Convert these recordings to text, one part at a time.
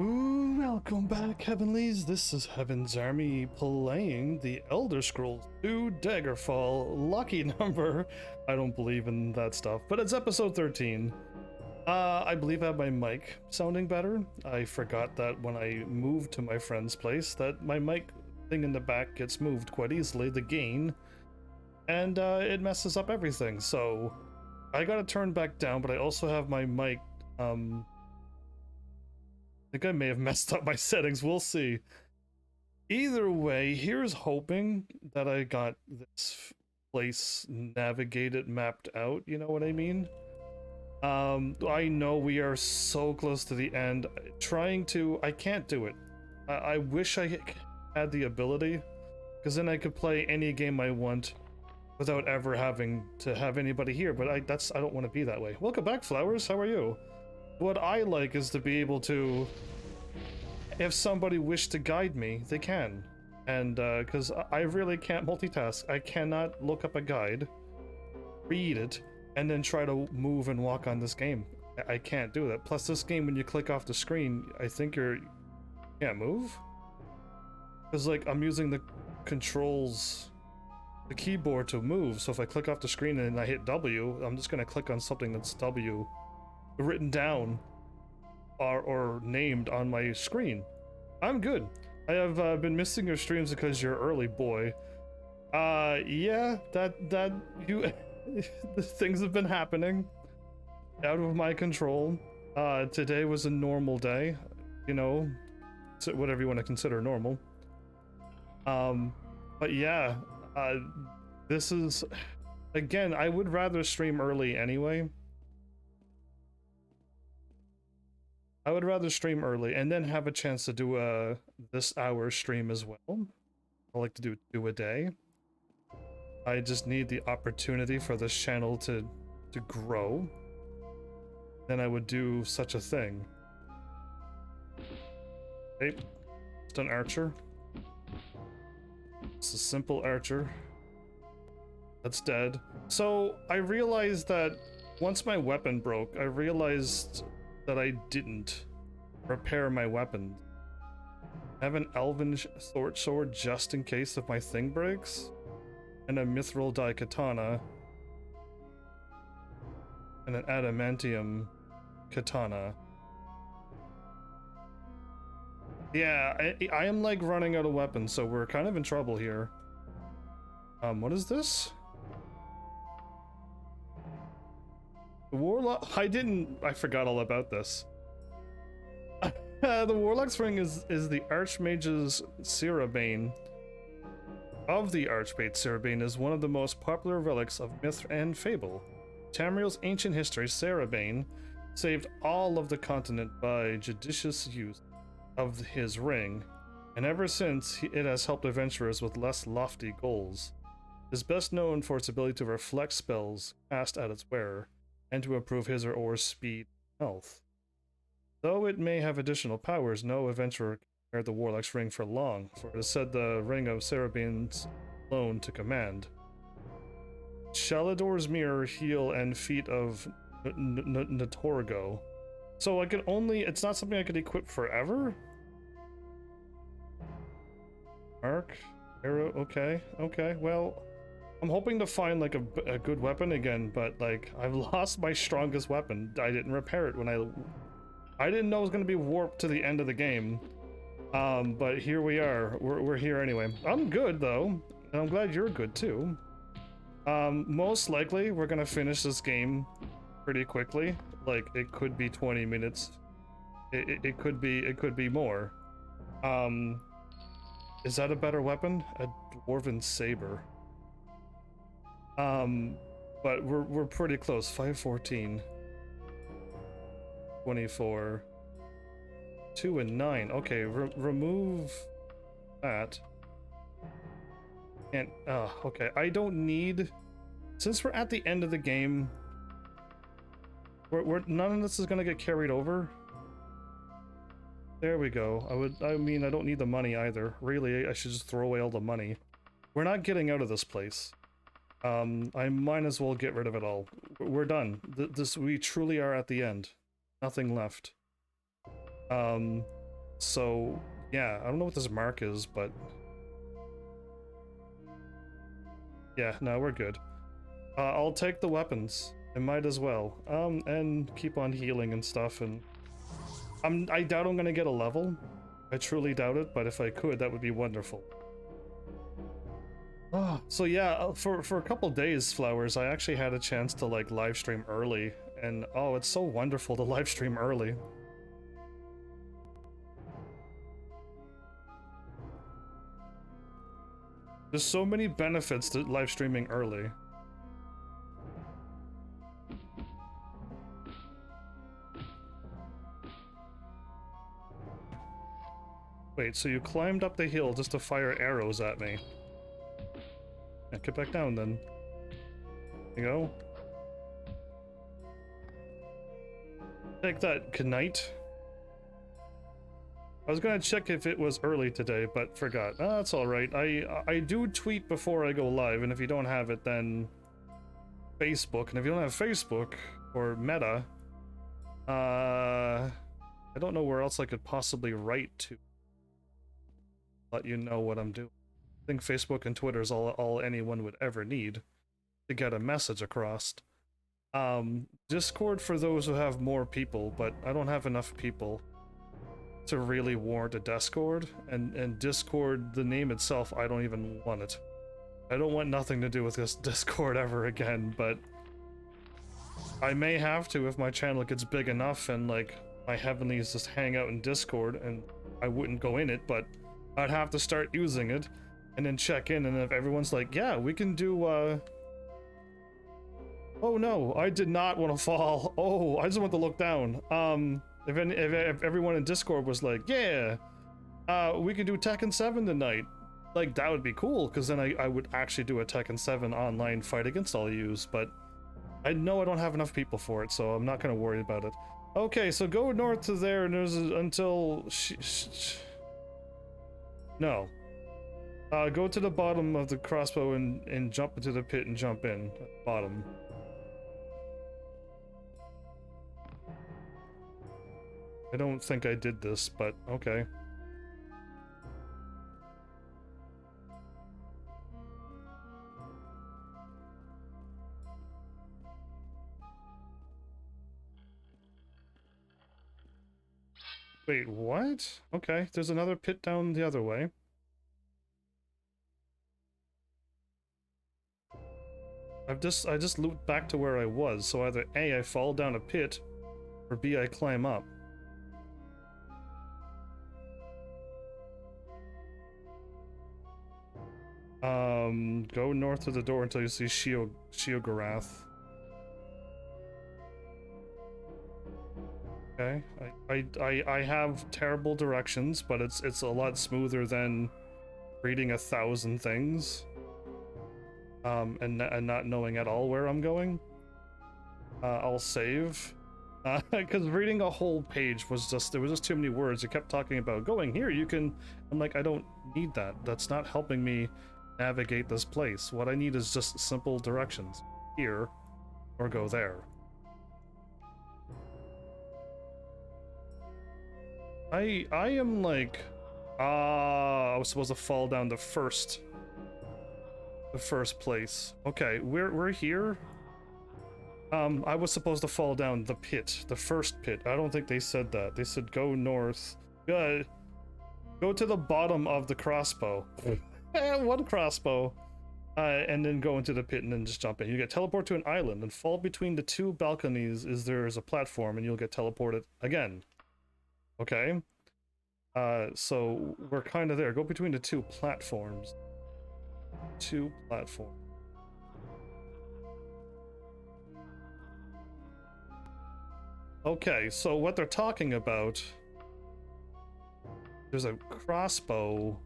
Ooh, welcome back, Heavenlies. This is Heaven's Army playing the Elder Scrolls 2 Daggerfall. Lucky number. I don't believe in that stuff, but it's episode 13. I believe I have my mic sounding better. I forgot that when I moved to my friend's place that my mic thing in the back gets moved quite easily, the gain, and it messes up everything. So I got to turn back down, but I also have my mic, I think I may have messed up my settings. We'll see. Either way, here's hoping that I got this place navigated, mapped out. You know what I mean? I know we are so close to the end. I can't do it. I wish I had the ability, because then I could play any game I want without ever having to have anybody here. But I don't want to be that way. Welcome back, Flowers. How are you? What I like is to be able to, if somebody wished to guide me, they can. And because I really can't multitask. I cannot look up a guide, read it, and then try to move and walk on this game. I can't do that. Plus this game, when you click off the screen, I think you can't move? Because like I'm using the controls, the keyboard to move, so if I click off the screen and I hit W, I'm just gonna click on something that's W written down or named on my screen. I'm good. I have been missing your streams because you're early, boy. Yeah, that you the things have been happening out of my control. Today was a normal day, you know, so whatever you want to consider normal. But yeah, this is, again, I would rather stream early anyway. I would rather stream early and then have a chance to do this hour stream as well. I like to do a day. I just need the opportunity for this channel to grow. Then I would do such a thing. Okay, just an archer. It's a simple archer. That's dead. So I realized that once my weapon broke, I realized that I didn't repair my weapon. I have an elven sword just in case if my thing breaks, and a mithril dye katana, and an adamantium katana. Yeah, I am like running out of weapons, so we're kind of in trouble here. What is this? The warlock. I forgot all about this. The warlock's ring is the archmage's Cirabane. Of the archmage, Cirabane is one of the most popular relics of myth and fable. Tamriel's ancient history, Cirabane saved all of the continent by judicious use of his ring, and ever since it has helped adventurers with less lofty goals. It is best known for its ability to reflect spells cast at its wearer, and to improve his or her speed and health. Though it may have additional powers, no adventurer can wear the warlock's ring for long, for it is said the ring of Cerabane's alone to command. Shalador's mirror, heel, and feet of Natorgo. So I could it's not something I could equip forever? Mark, arrow, okay, well, I'm hoping to find like a good weapon again, but like I've lost my strongest weapon. I didn't repair it when I didn't know it was going to be warped to the end of the game. But here we are. We're here anyway. I'm good though, and I'm glad you're good too. Most likely we're gonna finish this game pretty quickly. Like it could be 20 minutes. It could be more. Is that a better weapon? A dwarven saber. But we're pretty close. 514. 24. 2 and 9. Okay, remove that. And okay, I don't need, since we're at the end of the game, none of this is gonna get carried over. There we go. I mean, I don't need the money either. Really, I should just throw away all the money. We're not getting out of this place. I might as well get rid of it all. We're done. We truly are at the end. Nothing left. So, yeah, I don't know what this mark is, but... Yeah, no, we're good. I'll take the weapons. I might as well. And keep on healing and stuff, and... I doubt I'm gonna get a level. I truly doubt it, but if I could, that would be wonderful. So yeah, for a couple days, Flowers, I actually had a chance to like live stream early, and oh, it's so wonderful to live stream early. There's so many benefits to live streaming early. Wait, so you climbed up the hill just to fire arrows at me? Yeah, get back down then. There you go. Take that, good night. I was gonna check if it was early today, but forgot. That's alright. I do tweet before I go live, and if you don't have it, then Facebook. And if you don't have Facebook, or Meta, I don't know where else I could possibly write to let you know what I'm doing. I think Facebook and Twitter is all anyone would ever need to get a message across. Discord for those who have more people, but I don't have enough people to really warrant a Discord, and Discord, the name itself, I don't even want it. I don't want nothing to do with this Discord ever again, but I may have to if my channel gets big enough and like my heavenlies just hang out in Discord, and I wouldn't go in it, but I'd have to start using it and then check in, and if everyone's like, yeah, we can do oh no, I did not want to fall. Oh, I just want to look down. If everyone in Discord was like, yeah, we can do Tekken 7 tonight, like that would be cool, because then I would actually do a Tekken 7 online fight against all yous, but I know I don't have enough people for it, so I'm not gonna worry about it. Okay, so go north to there, and there's until no. Go to the bottom of the crossbow and jump into the pit and jump in. Bottom. I don't think I did this, but okay. Wait, what? Okay, there's another pit down the other way. I just looped back to where I was, so either A, I fall down a pit, or B, I climb up. Go north to the door until you see Shiogarath. Okay, I have terrible directions, but it's a lot smoother than reading 1,000 things. And not knowing at all where I'm going. I'll save. Because reading a whole page was just, there was just too many words. It kept talking about going here, you can... I'm like, I don't need that. That's not helping me navigate this place. What I need is just simple directions. Here, or go there. I am like... I was supposed to fall down the first place. Okay, we're here. I was supposed to fall down the pit, the first pit. I don't think they said that. They said go north. Go to the bottom of the crossbow. One crossbow. And then go into the pit and then just jump in. You get teleported to an island and fall between the two balconies there's a platform and you'll get teleported again. Okay? So we're kind of there. Go between the two platforms. Okay, so what they're talking about, there's a crossbow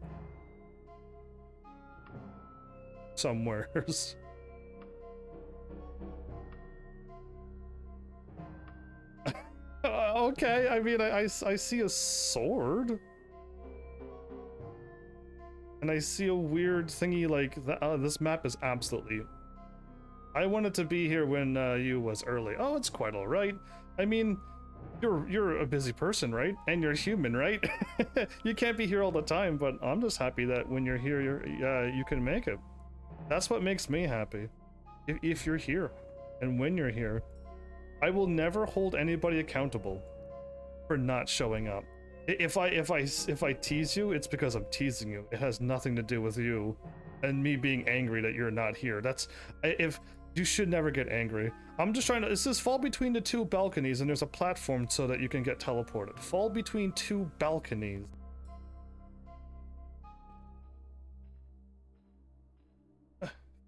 somewheres. Okay, I mean, I see a sword. And I see a weird thingy like that. This map is absolutely... I wanted to be here when you was early. Oh, it's quite alright. I mean, You're a busy person, right? And you're human, right? You can't be here all the time, but I'm just happy that when you're here, you can make it. That's what makes me happy. If you're here, and when you're here, I will never hold anybody accountable for not showing up. If I tease you, it's because I'm teasing you. It has nothing to do with you and me being angry that you're not here. If you should never get angry. I'm just trying to. It says fall between the two balconies, and there's a platform so that you can get teleported. Fall between two balconies.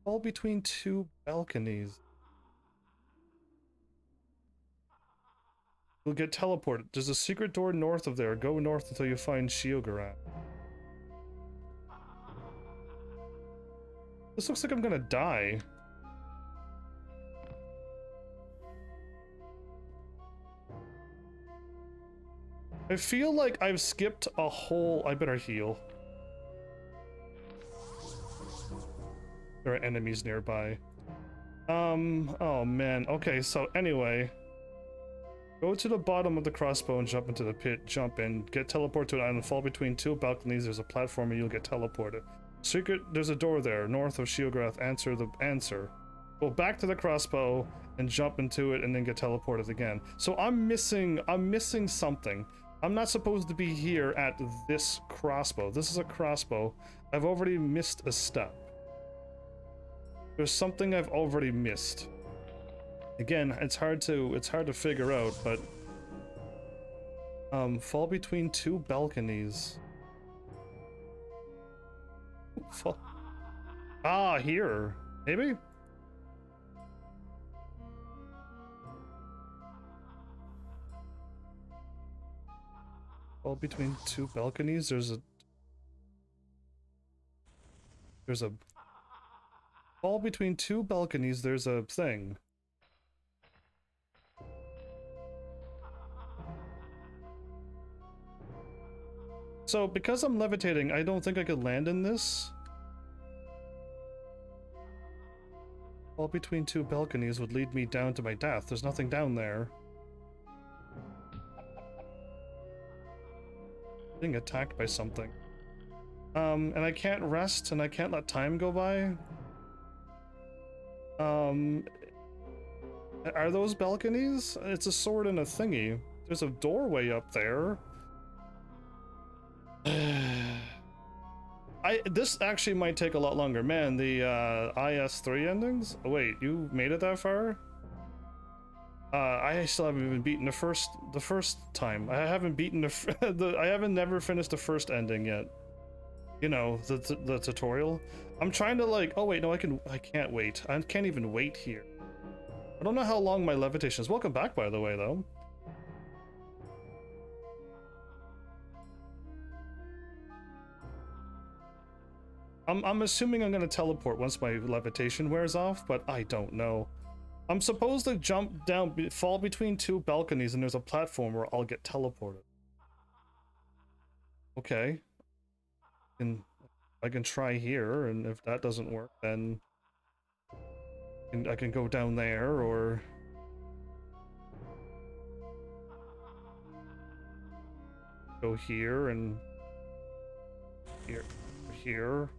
Fall between two balconies. You'll get teleported. There's a secret door north of there. Go north until you find Shiogarat. This looks like I'm gonna die. I feel like I've skipped a whole... I better heal. There are enemies nearby. Oh man. Okay, so anyway. Go to the bottom of the crossbow and jump into the pit. Jump in. Get teleported to an island. Fall between two balconies. There's a platform and you'll get teleported. Secret, there's a door there. North of Shiograth. Answer the answer. Go back to the crossbow and jump into it and then get teleported again. So I'm missing something. I'm not supposed to be here at this crossbow. This is a crossbow. I've already missed a step. There's something I've already missed. Again, it's hard to figure out, but fall between two balconies. Fall. Ah, here. Maybe? Fall between two balconies. There's a fall between two balconies. There's a thing. So because I'm levitating, I don't think I could land in this. Fall between two balconies would lead me down to my death. There's nothing down there. Being attacked by something. And I can't rest and I can't let time go by. Are those balconies? It's a sword and a thingy. There's a doorway up there. This actually might take a lot longer. Man, the IS3 endings? Oh, wait, you made it that far? I still haven't even beaten the first time. I haven't beaten I haven't never finished the first ending yet. You know, the tutorial. I'm trying to like, oh wait, no, I can't wait. I can't even wait here. I don't know how long my levitation is. Welcome back, by the way, though. I'm assuming I'm gonna teleport once my levitation wears off, but I don't know. I'm supposed to jump down, fall between two balconies, and there's a platform where I'll get teleported. Okay. And I can try here, and if that doesn't work, then I can go down there, or... go here, and... here.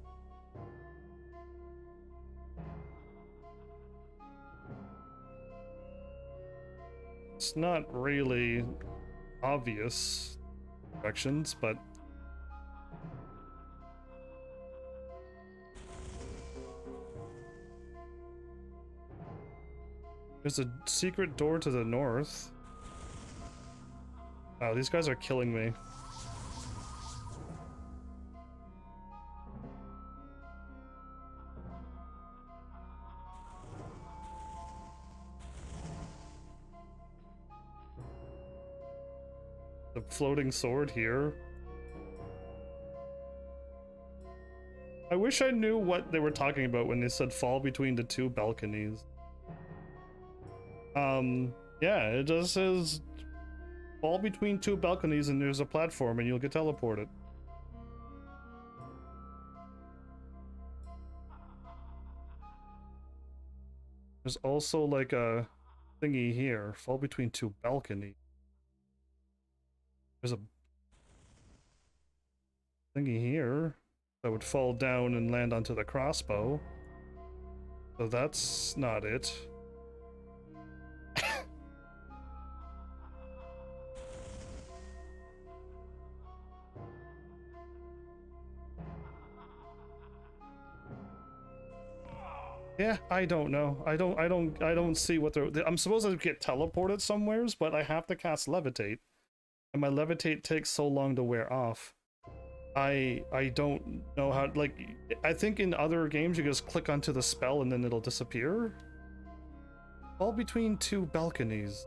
It's not really obvious directions, but there's a secret door to the north. Wow, these guys are killing me. The floating sword here. I wish I knew what they were talking about when they said fall between the two balconies. Yeah, it just says fall between two balconies and there's a platform and you'll get teleported. There's also like a thingy here. Fall between two balconies. There's a thingy here that would fall down and land onto the crossbow. So that's not it. Yeah, I don't know. I don't see what they're. I'm supposed to get teleported somewheres, but I have to cast levitate, and my levitate takes so long to wear off. I don't know how. Like, I think in other games you just click onto the spell and then it'll disappear. All between two balconies.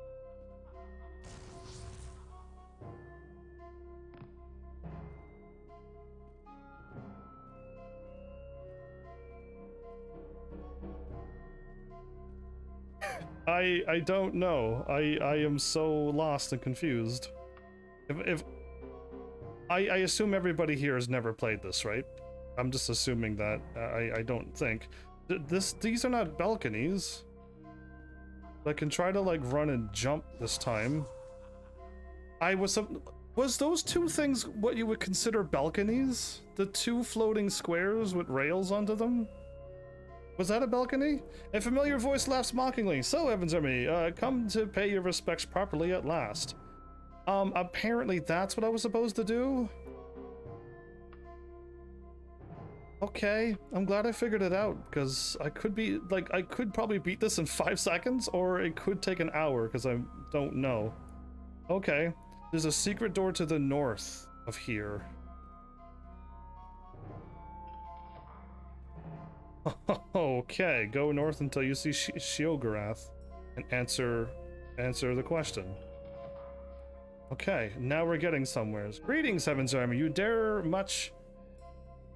I don't know. I am so lost and confused. If I assume everybody here has never played this, right? I'm just assuming that. I don't think these are not balconies. I can try to like run and jump this time. Was those two things what you would consider balconies? The two floating squares with rails onto them? Was that a balcony? A familiar voice laughs mockingly. So, HEAVENSARMY, come to pay your respects properly at last. Apparently that's what I was supposed to do? Okay, I'm glad I figured it out, because I could probably beat this in 5 seconds, or it could take an hour, because I don't know. Okay, there's a secret door to the north of here. Okay, go north until you see Sheogorath and answer the question. Okay, now we're getting somewheres. Greetings, HEAVENSARMY. You dare much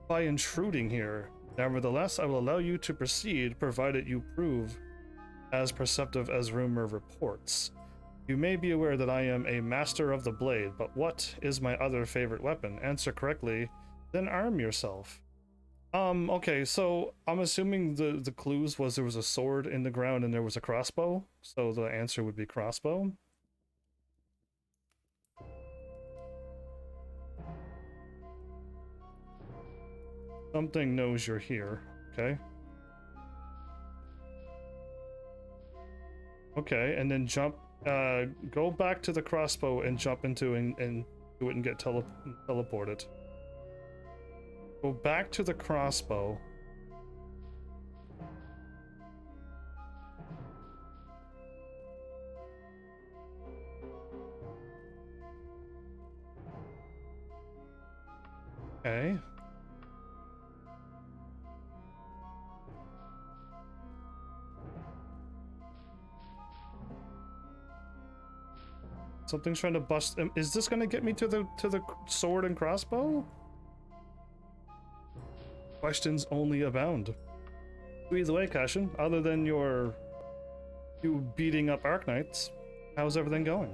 by intruding here. Nevertheless, I will allow you to proceed, provided you prove as perceptive as rumor reports. You may be aware that I am a master of the blade, but what is my other favorite weapon? Answer correctly, then arm yourself. Okay, so I'm assuming the clues was there was a sword in the ground and there was a crossbow, so the answer would be crossbow. Something knows you're here, okay? Okay, and then jump, go back to the crossbow and jump into it and get teleported. Go back to the crossbow. Okay. Something's trying to bust. Is this gonna get me to the sword and crossbow? Questions only abound. Either way, Cashin, other than you beating up Arknights, how's everything going?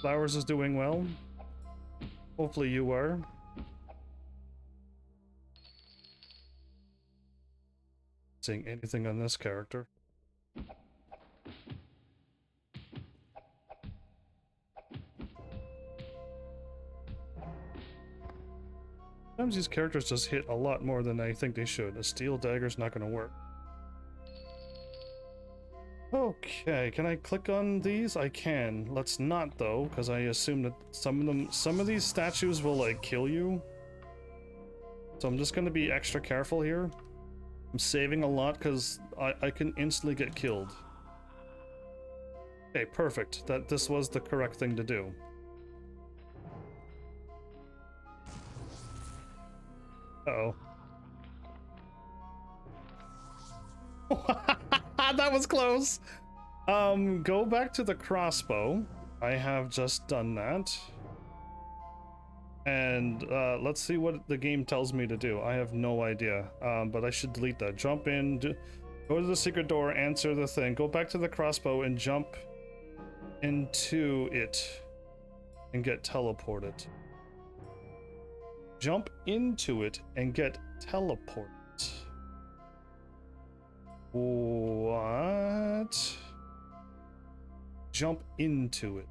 Flowers is doing well. Hopefully you are. Seeing anything on this character. Sometimes these characters just hit a lot more than I think they should. A steel dagger's not gonna work. Okay, can I click on these? I can. Let's not though, because I assume that some of these statues will like kill you. So I'm just gonna be extra careful here. I'm saving a lot because I can instantly get killed. Okay, perfect. This was the correct thing to do. Uh-oh. That was close! Go back to the crossbow. I have just done that. And let's see what the game tells me to do. I have no idea, but I should delete that. Jump in, go to the secret door, answer the thing, go back to the crossbow and jump into it and get teleported. jump into it and get teleported. What? Jump into it.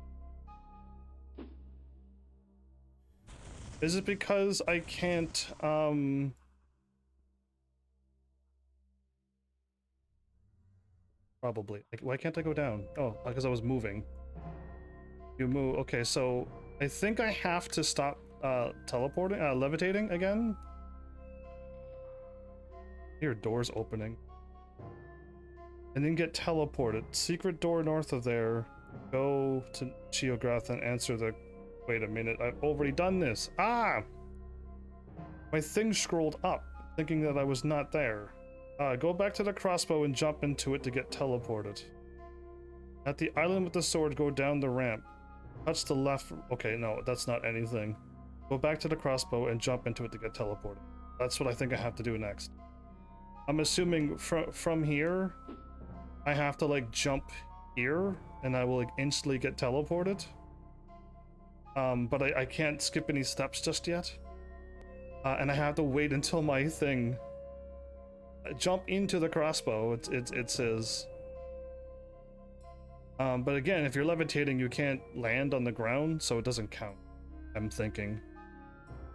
Is it because I can't, probably. Like, why can't I go down? Oh, because I was moving. You move. Okay, so I think I have to stop levitating again. Here, doors opening. And then get teleported. Secret door north of there. Go to Geograth and answer the... Wait a minute, I've already done this. Ah! My thing scrolled up, thinking that I was not there. Go back to the crossbow and jump into it to get teleported. At the island with the sword, go down the ramp. Touch the left... Okay, no, that's not anything. Go back to the crossbow and jump into it to get teleported. That's what I think I have to do next. I'm assuming from here, I have to, like, jump here, and I will, like, instantly get teleported. But I can't skip any steps just yet. And I have to wait until my thing... jump into the crossbow, it says. But again, if you're levitating, you can't land on the ground, so it doesn't count, I'm thinking.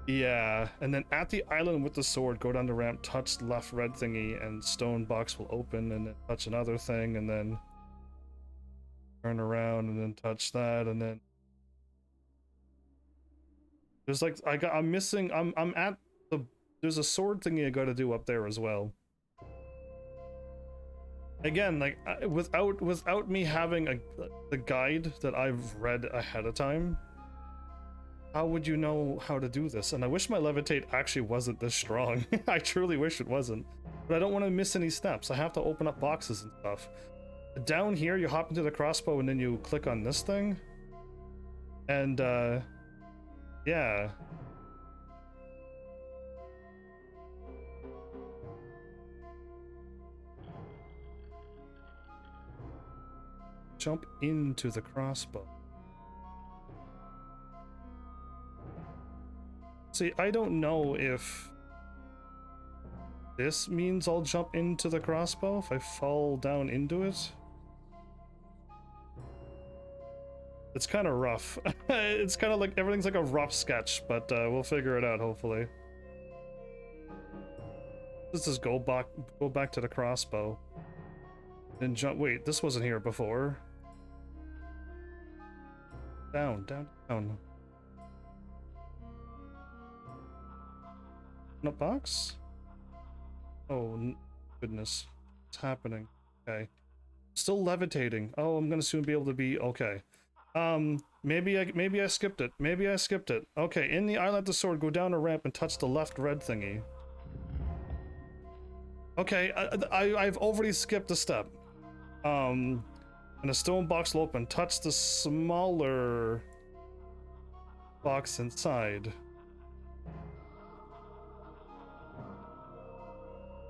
Yeah, and then at the island with the sword, go down the ramp, touch the left red thingy, and stone box will open, and then touch another thing, and then turn around, and then touch that, and then... There's like, I'm missing, I'm at the, there's a sword thingy I gotta do up there as well. Again, like, without me having the guide that I've read ahead of time, how would you know how to do this? And I wish my levitate actually wasn't this strong. I truly wish it wasn't. But I don't want to miss any steps. I have to open up boxes and stuff. Down here, you hop into the crossbow and then you click on this thing. And, yeah. Jump into the crossbow. See, I don't know if this means I'll jump into the crossbow if I fall down into it. It's kind of rough. It's kind of like everything's like a rough sketch, but we'll figure it out hopefully. Let's just go back to the crossbow. Then jump. Wait, this wasn't here before. Down, down, down. No box? Oh, goodness. What's happening? Okay. Still levitating. Oh, I'm gonna soon be able to be... Okay. Maybe I skipped it. Maybe I skipped it. Okay, in the island of the sword, go down a ramp and touch the left red thingy. Okay, I've already skipped a step. And a stone box will open. Touch the smaller box inside.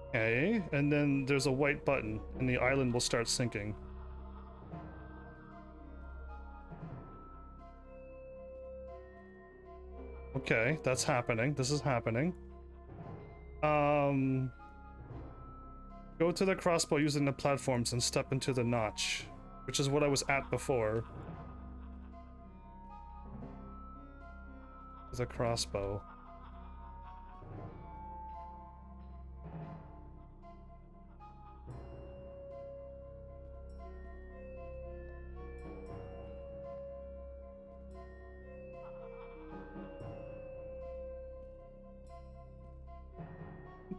Okay, and then there's a white button, and the island will start sinking. Okay, that's happening. This is happening. Go to the crossbow using the platforms and step into the notch, which is what I was at before. The crossbow.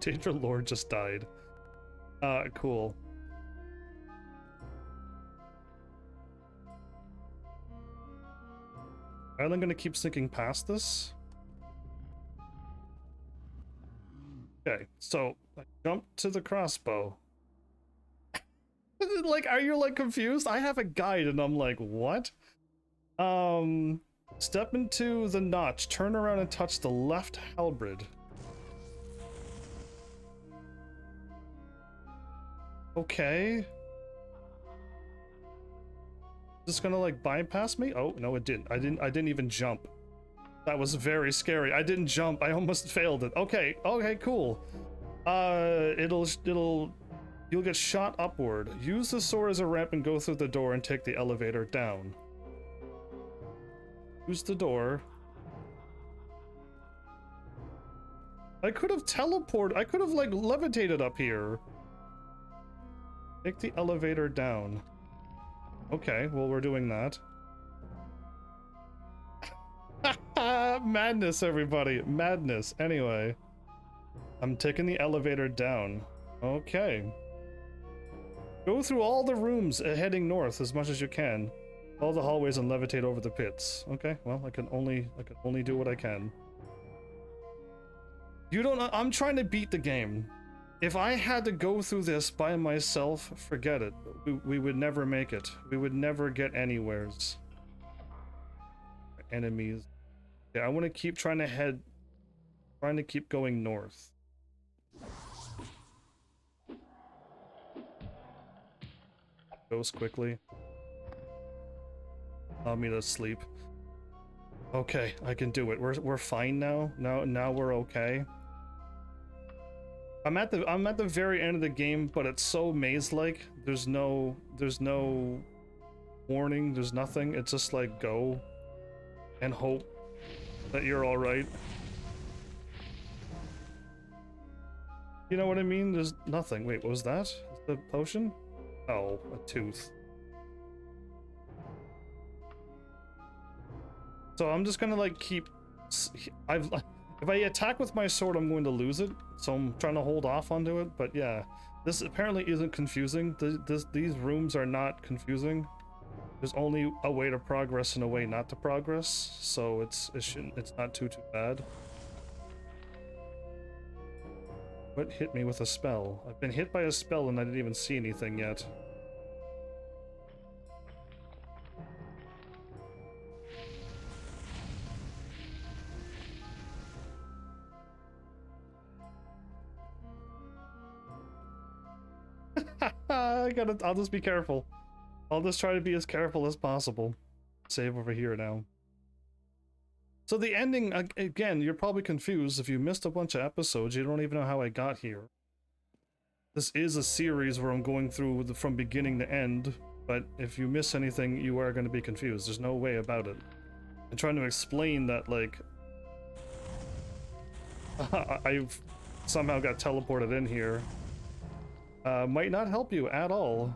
Danger Lord just died. Cool. I'm gonna keep sinking past this. Okay, so I jump to the crossbow. Like, are you like confused? I have a guide and I'm like, what? Step into the notch, turn around and touch the left halberd. Okay. Is this gonna like bypass me? Oh no, it didn't. I didn't even jump. That was very scary. I didn't jump. I almost failed it. Okay, okay, cool. You'll get shot upward. Use the sword as a ramp and go through the door and take the elevator down. Use the door. I could have teleported. I could have like levitated up here. Take the elevator down. Okay, well, we're doing that. Madness, everybody. Madness. Anyway, I'm taking the elevator down. Okay. Go through all the rooms heading north as much as you can. All the hallways and levitate over the pits. Okay, well, I can only do what I can. You don't know, I'm trying to beat the game. If I had to go through this by myself, forget it. We would never make it. We would never get anywheres. Enemies. Yeah, I want to keep trying to keep going north. Goes quickly. Allow me to sleep. Okay, I can do it. We're fine now. Now we're okay. I'm at the very end of the game, but it's so maze-like. There's no warning. There's nothing. It's just like go and hope that you're all right. You know what I mean? There's nothing. Wait, what was that? Is the potion? Oh, a tooth. So I'm just gonna like keep. If I attack with my sword, I'm going to lose it. So I'm trying to hold off onto it. But yeah, this apparently isn't confusing. These rooms are not confusing. There's only a way to progress and a way not to progress. So it's not too bad. What hit me with a spell? I've been hit by a spell and I didn't even see anything yet. I'll just be careful. I'll just try to be as careful as possible. Save over here now. So the ending, again, you're probably confused. If you missed a bunch of episodes, you don't even know how I got here. This is a series where I'm going through from beginning to end, but if you miss anything, you are going to be confused. There's no way about it. I'm trying to explain that, like, I've somehow got teleported in here. Might not help you at all.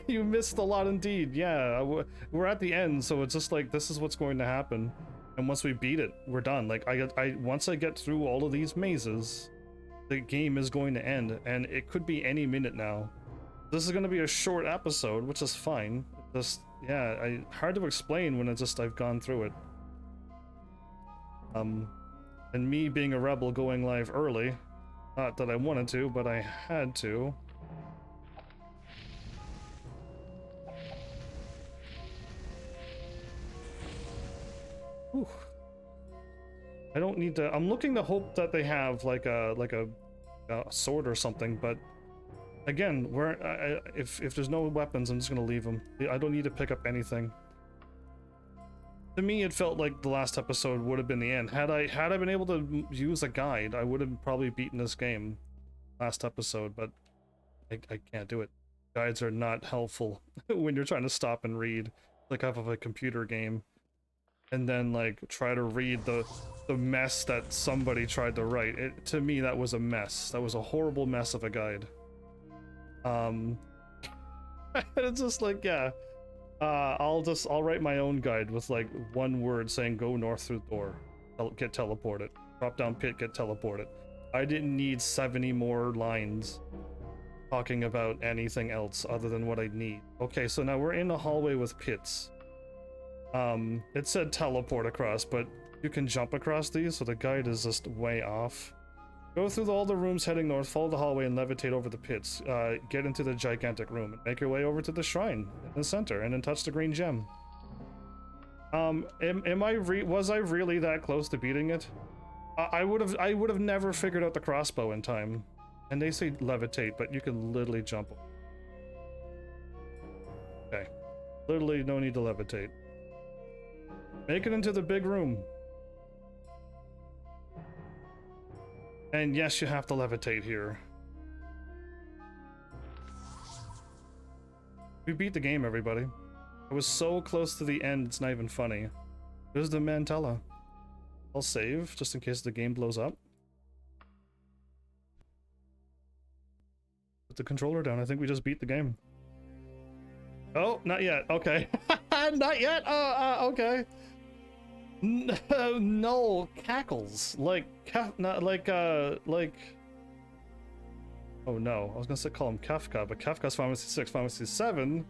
You missed a lot indeed. Yeah, we're at the end, so it's just like this is what's going to happen. And once we beat it, we're done. Like once I get through all of these mazes, the game is going to end, and it could be any minute now. This is going to be a short episode, which is fine. Just yeah, hard to explain when I've gone through it. And me being a rebel going live early. Not that I wanted to, but I had to. Whew. I don't need to. I'm looking to hope that they have like a sword or something, but again, if there's no weapons, I'm just gonna leave them. I don't need to pick up anything. To me, it felt like the last episode would have been the end. Had I been able to use a guide, I would have probably beaten this game last episode, but I can't do it. Guides are not helpful when you're trying to stop and read, like off of a computer game, and then like try to read the mess that somebody tried to write. To me, that was a mess. That was a horrible mess of a guide. It's just like, yeah. I'll write my own guide with like one word saying go north through the door, get teleported, drop down pit, get teleported. I didn't need 70 more lines talking about anything else other than what I need. Okay, so now we're in a hallway with pits. It said teleport across, but you can jump across these, so the guide is just way off. Go through all the rooms heading north, follow the hallway, and levitate over the pits. Get into the gigantic room, and make your way over to the shrine in the center, and then touch the green gem. Was I really that close to beating it? I would have never figured out the crossbow in time. And they say levitate, but you can literally jump. Okay. Literally no need to levitate. Make it into the big room. And yes, you have to levitate here. We beat the game, everybody. I was so close to the end, it's not even funny. There's the mantella. I'll save, just in case the game blows up. Put the controller down, I think we just beat the game. Oh, not yet, okay. Not yet? Okay. No, cackles. Like, not like, oh no, I was gonna say call him Kafka, but Kafka's Pharmacy 6. Pharmacy 7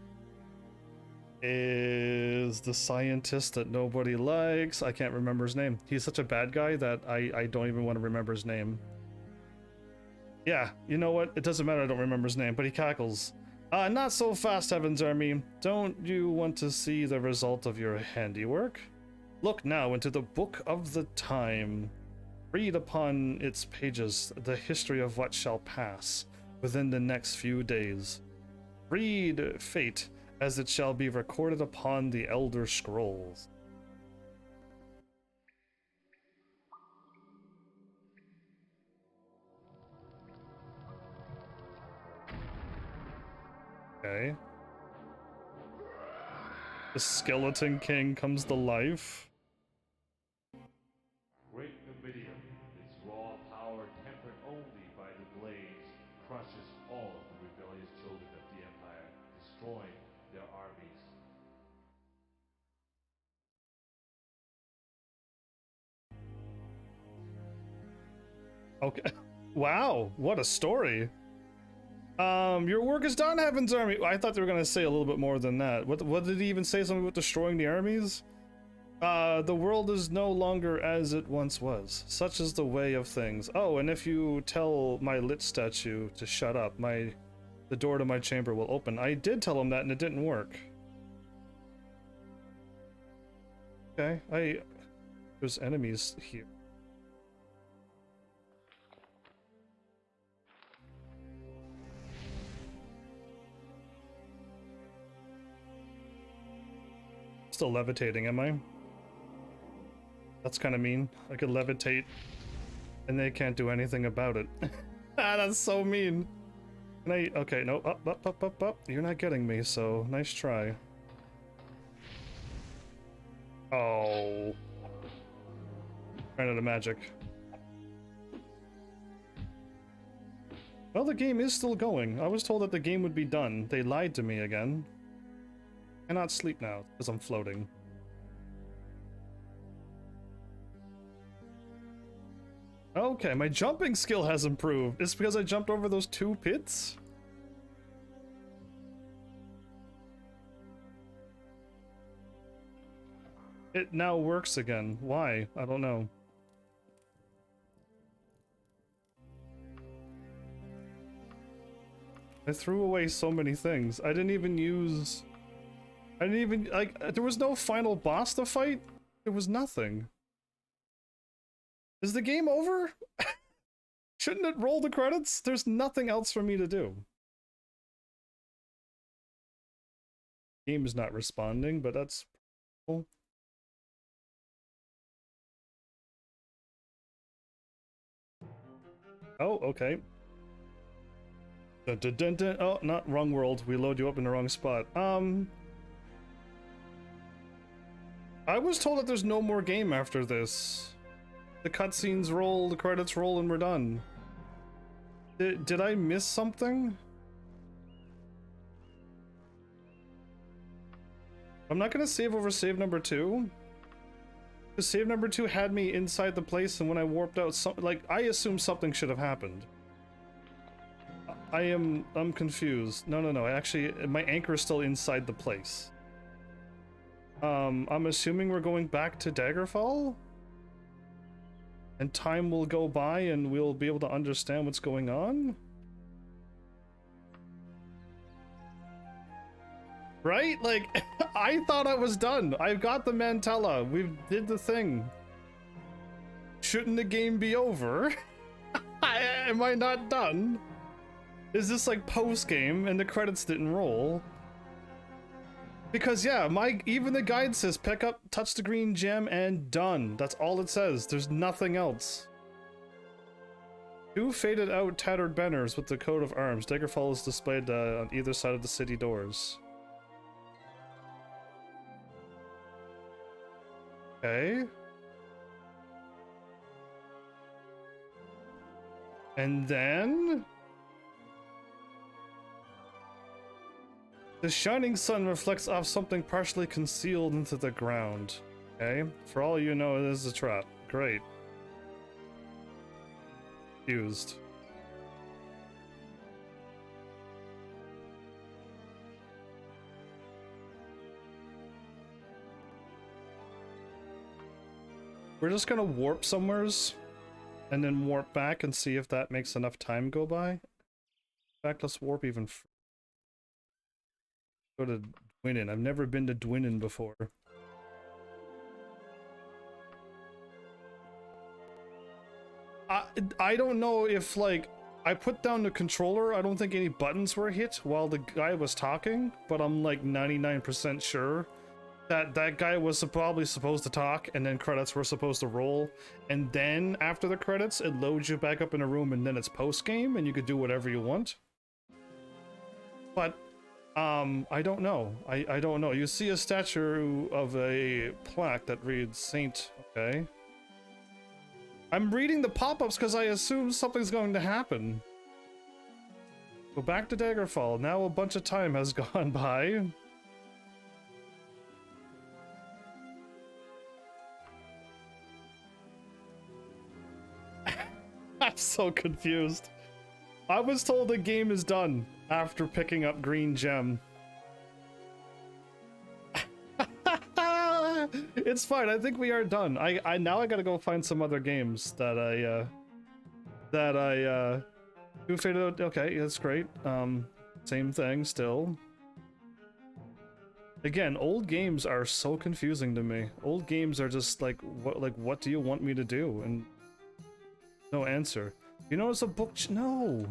is the scientist that nobody likes. I can't remember his name. He's such a bad guy that I don't even want to remember his name. Yeah, you know what? It doesn't matter, I don't remember his name, but he cackles. Not so fast, Heaven's Army. Don't you want to see the result of your handiwork? Look now into the Book of the Time. Read upon its pages the history of what shall pass within the next few days. Read fate as it shall be recorded upon the Elder Scrolls. Okay. The Skeleton King comes to life. Great numidium, its raw power tempered only by the blades, crushes all of the rebellious children of the Empire, destroying their armies. Okay. Wow, what a story. Your work is done, Heaven's Army. I thought they were gonna say a little bit more than that. What did he even say? Something about destroying the armies? The world is no longer as it once was. Such is the way of things. Oh, and if you tell my lit statue to shut up, the door to my chamber will open. I did tell him that and it didn't work. Okay, there's enemies here. Still levitating, am I? That's kind of mean. I could levitate and they can't do anything about it. That's so mean. Can I? Okay, no, up. You're not getting me, so nice try. Oh. Ran out of magic. Well, the game is still going. I was told that the game would be done. They lied to me again. I cannot sleep now because I'm floating. Okay, my jumping skill has improved. It's because I jumped over those 2 pits? It now works again. Why? I don't know. I threw away so many things. I didn't even, like, there was no final boss to fight? There was nothing. Is the game over? Shouldn't it roll the credits? There's nothing else for me to do. Game is not responding, but that's cool. Oh, okay. Dun, dun, dun, dun. Oh, not wrong world. We load you up in the wrong spot. I was told that there's no more game after this. The cutscenes roll, the credits roll, and we're done. Did I miss something? I'm not gonna save over save number 2. Because save number 2 had me inside the place, and when I warped out, I assume something should have happened. I'm confused. No. Actually, my anchor is still inside the place. I'm assuming we're going back to Daggerfall? And time will go by and we'll be able to understand what's going on? Right? Like, I thought I was done. I got the mantella. We did the thing. Shouldn't the game be over? Am I not done? Is this like post-game and the credits didn't roll? Because yeah, even the guide says pick up, touch the green gem, and done. That's all it says. There's nothing else. 2 faded out tattered banners with the coat of arms. Daggerfall is displayed on either side of the city doors. Okay. And then the shining sun reflects off something partially concealed into the ground. Okay, for all you know, it is a trap. Great. Used. We're just gonna warp somewheres and then warp back and see if that makes enough time go by. In fact, let's warp even go to Dwinin. I've never been to Dwinin before. I don't know if, like, I put down the controller. I don't think any buttons were hit while the guy was talking, but I'm like 99% sure that guy was probably supposed to talk, and then credits were supposed to roll, and then after the credits it loads you back up in a room, and then it's post game and you could do whatever you want. But I don't know. I don't know. You see a statue of a plaque that reads Saint. Okay, I'm reading the pop-ups because I assume something's going to happen. Go back to Daggerfall. Now a bunch of time has gone by. I'm so confused. I was told the game is done after picking up green gem. It's fine. I think we are done. I now I gotta go find some other games that I who faded out. Okay, that's great. Same thing still. Again, old games are so confusing to me. Old games are just like what do you want me to do? And no answer. You notice a book? No.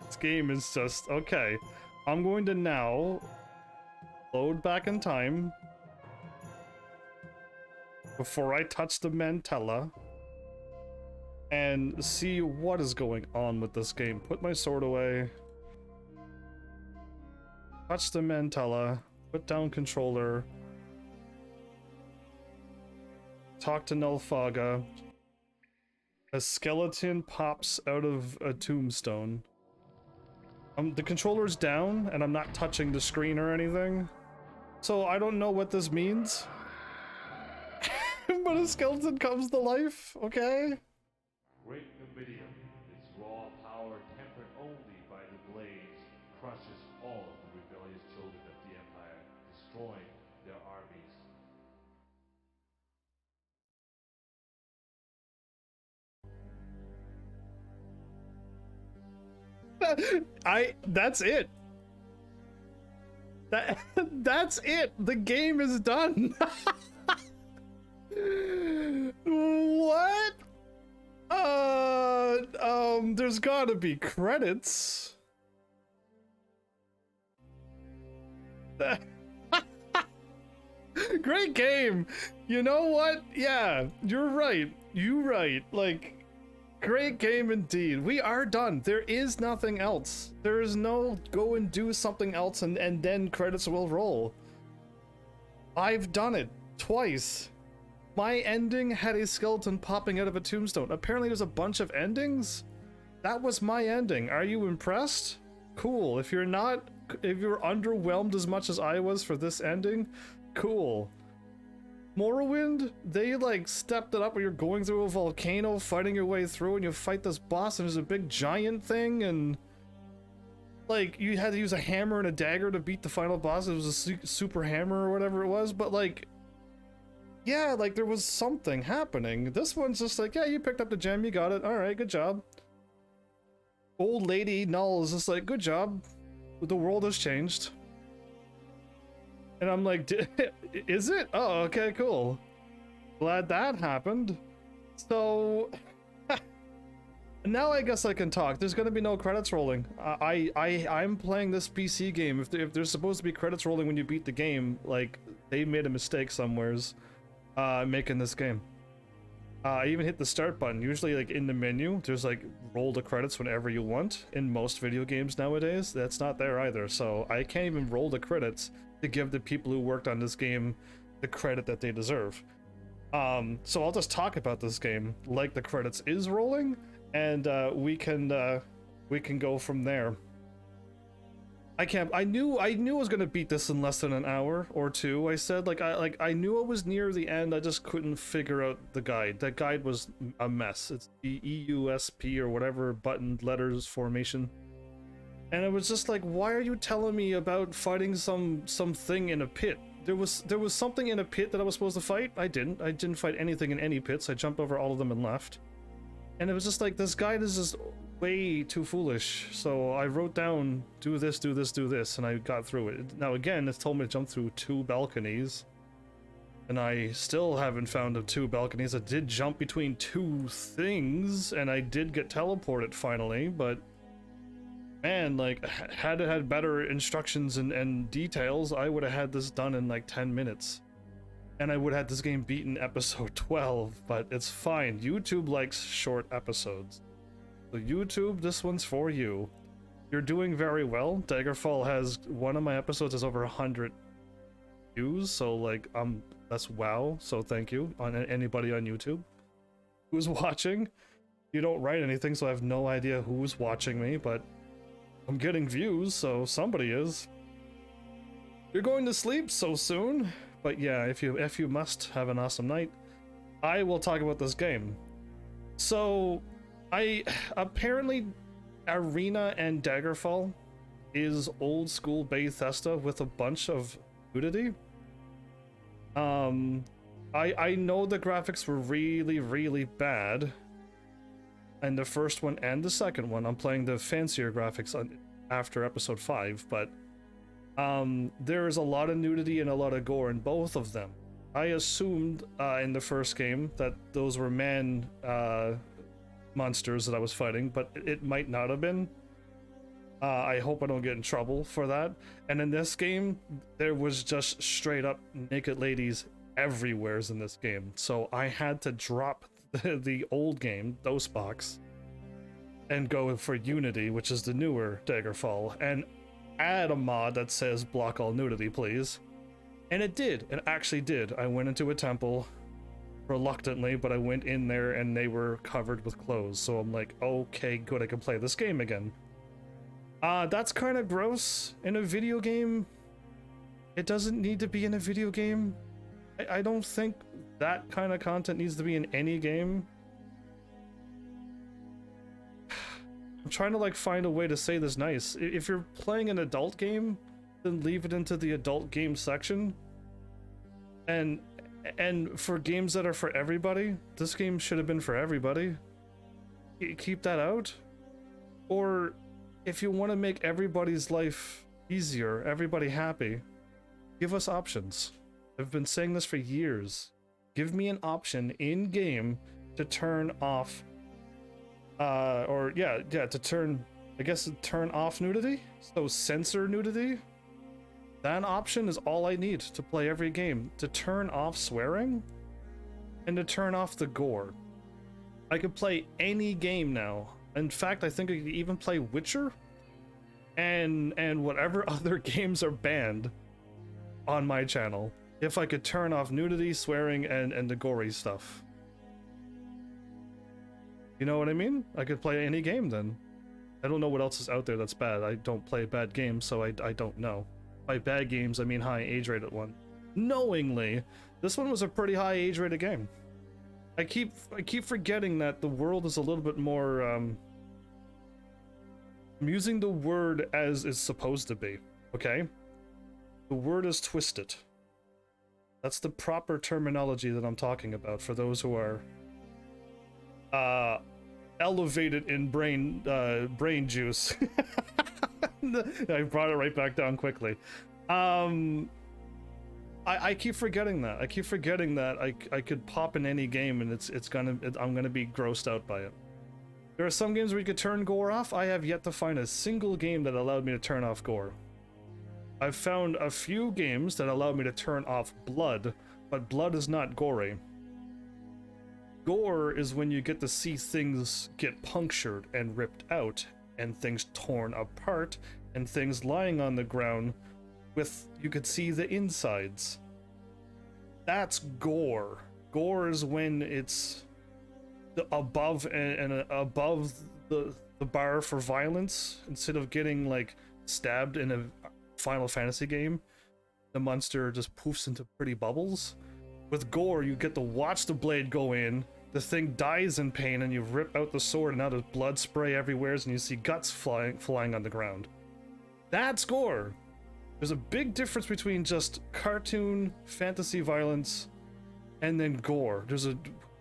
This game is just okay. I'm going to now load back in time before I touch the mantella and see what is going on with this game. Put my sword away. Touch the mantella. Put down controller. Talk to Nulfaga. A skeleton pops out of a tombstone. The controller's down, and I'm not touching the screen or anything. So I don't know what this means. But a skeleton comes to life, okay? Great numidium, its raw power tempered only by the blades, crushes all of the rebellious children of the Empire, destroying their armies. That's it. That's it. The game is done. What? There's gotta be credits. Great game. You know what? Yeah, you're right. You're right. Like, great game indeed. We are done. There is nothing else. There is no go and do something else and then credits will roll. I've done it twice. My ending had a skeleton popping out of a tombstone. Apparently there's a bunch of endings. That was my ending. Are you impressed? Cool. If you're not, if you're underwhelmed as much as I was for this ending, cool. Morrowind, they like stepped it up where you're going through a volcano, fighting your way through, and you fight this boss, and there's a big giant thing, and like you had to use a hammer and a dagger to beat the final boss. It was a super hammer or whatever it was, but like, yeah, like there was something happening. This one's just like, yeah, you picked up the gem, you got it, all right, good job. Old lady Null is just like, good job, the world has changed. And I'm like, is it? Oh, okay, cool. Glad that happened. So, Now I guess I can talk. There's gonna be no credits rolling. I'm playing this PC game. If there's supposed to be credits rolling when you beat the game, like, they made a mistake somewheres making this game. I even hit the start button. Usually, like, in the menu, there's like roll the credits whenever you want. In most video games nowadays, that's not there either. So I can't even roll the credits to give the people who worked on this game the credit that they deserve. So I'll just talk about this game like the credits is rolling, and we can go from there. I knew I was gonna beat this in less than an hour or two. I said, I knew I was near the end. I just couldn't figure out the guide. That guide was a mess. It's the EUSP or whatever buttoned letters formation, and it was just like, why are you telling me about fighting something in a pit? There was something in a pit that I was supposed to fight. I didn't fight anything in any pits. I jumped over all of them and left. And it was just like, this guide is just way too foolish. So I wrote down, do this, do this, do this, and I got through it. Now again, it's told me to jump through 2 balconies, and I still haven't found the 2 balconies. I did jump between 2 things, and I did get teleported finally, but man, like, had it had better instructions and details, I would have had this done in like 10 minutes. And I would have had this game beaten episode 12, but it's fine. YouTube likes short episodes. So YouTube, this one's for you. You're doing very well. Daggerfall has, one of my episodes has over 100 views, so like, that's wow. So thank you on anybody on YouTube who's watching. You don't write anything, so I have no idea who's watching me, but I'm getting views, so somebody is. You're going to sleep so soon? But yeah, if you must have an awesome night, I will talk about this game. So, apparently Arena and Daggerfall is old school Bethesda with a bunch of nudity. I know the graphics were really, really bad, and the first one and the second one. I'm playing the fancier graphics after episode 5, but there is a lot of nudity and a lot of gore in both of them. I assumed in the first game that those were man monsters that I was fighting, but it might not have been. I hope I don't get in trouble for that. And in this game, there was just straight up naked ladies everywheres in this game. So I had to drop the old game, DOSBox, and go for Unity, which is the newer Daggerfall, and add a mod that says block all nudity, please. And it did. It actually did. I went into a temple reluctantly, but I went in there and they were covered with clothes. So I'm like, okay, good, I can play this game again. That's kind of gross in a video game. It doesn't need to be in a video game. I don't think that kind of content needs to be in any game. I'm trying to like find a way to say this nice. If you're playing an adult game, then leave it into the adult game section. And for games that are for everybody, this game should have been for everybody. Keep that out. Or if you want to make everybody's life easier, everybody happy, give us options. I've been saying this for years. Give me an option in game to turn off to turn off nudity. So censor nudity. That option is all I need to play every game. To turn off swearing and to turn off the gore. I could play any game now. In fact, I think I could even play Witcher and whatever other games are banned on my channel if I could turn off nudity, swearing, and the gory stuff. You know what I mean? I could play any game then. I don't know what else is out there that's bad. I don't play bad games, so I don't know. By bad games, I mean high age-rated one. Knowingly, this one was a pretty high age-rated game. I keep forgetting that the world is a little bit more, I'm using the word as it's supposed to be, okay? The word is twisted. That's the proper terminology that I'm talking about for those who are elevated in brain juice. I brought it right back down quickly. I keep forgetting that. I keep forgetting that I could pop in any game and I'm gonna be grossed out by it. There are some games where you could turn gore off. I have yet to find a single game that allowed me to turn off gore. I've found a few games that allow me to turn off blood, but blood is not gory. Gore is when you get to see things get punctured and ripped out, and things torn apart, and things lying on the ground with, you could see the insides. That's gore. Gore is when it's above and above the bar for violence. Instead of getting like stabbed in a Final Fantasy game, the monster just poofs into pretty bubbles. With gore, you get to watch the blade go in, the thing dies in pain, and you rip out the sword, and now there's blood spray everywhere, and you see guts flying on the ground. That's gore. There's a big difference between just cartoon fantasy violence and then gore.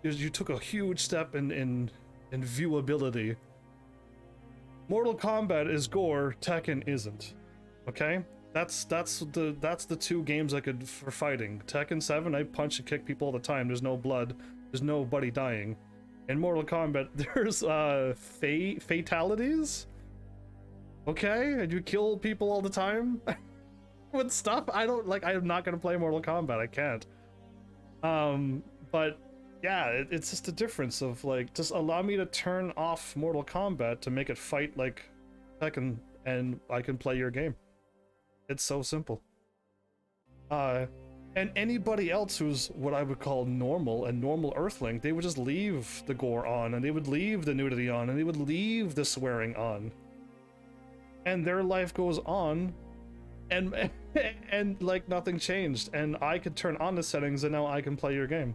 You took a huge step in viewability. Mortal Kombat is gore, Tekken isn't. Okay? That's the two games I could for fighting. Tekken 7, I punch and kick people all the time. There's no blood. There's nobody dying. In Mortal Kombat, there's fatalities. Okay? And you kill people all the time with stuff. I'm not gonna play Mortal Kombat. I can't. But yeah, it's just a difference of like, just allow me to turn off Mortal Kombat to make it fight like Tekken, and I can play your game. It's so simple. And anybody else who's what I would call normal, a normal Earthling, they would just leave the gore on, and they would leave the nudity on, and they would leave the swearing on. And their life goes on, and like nothing changed, and I could turn on the settings, and now I can play your game.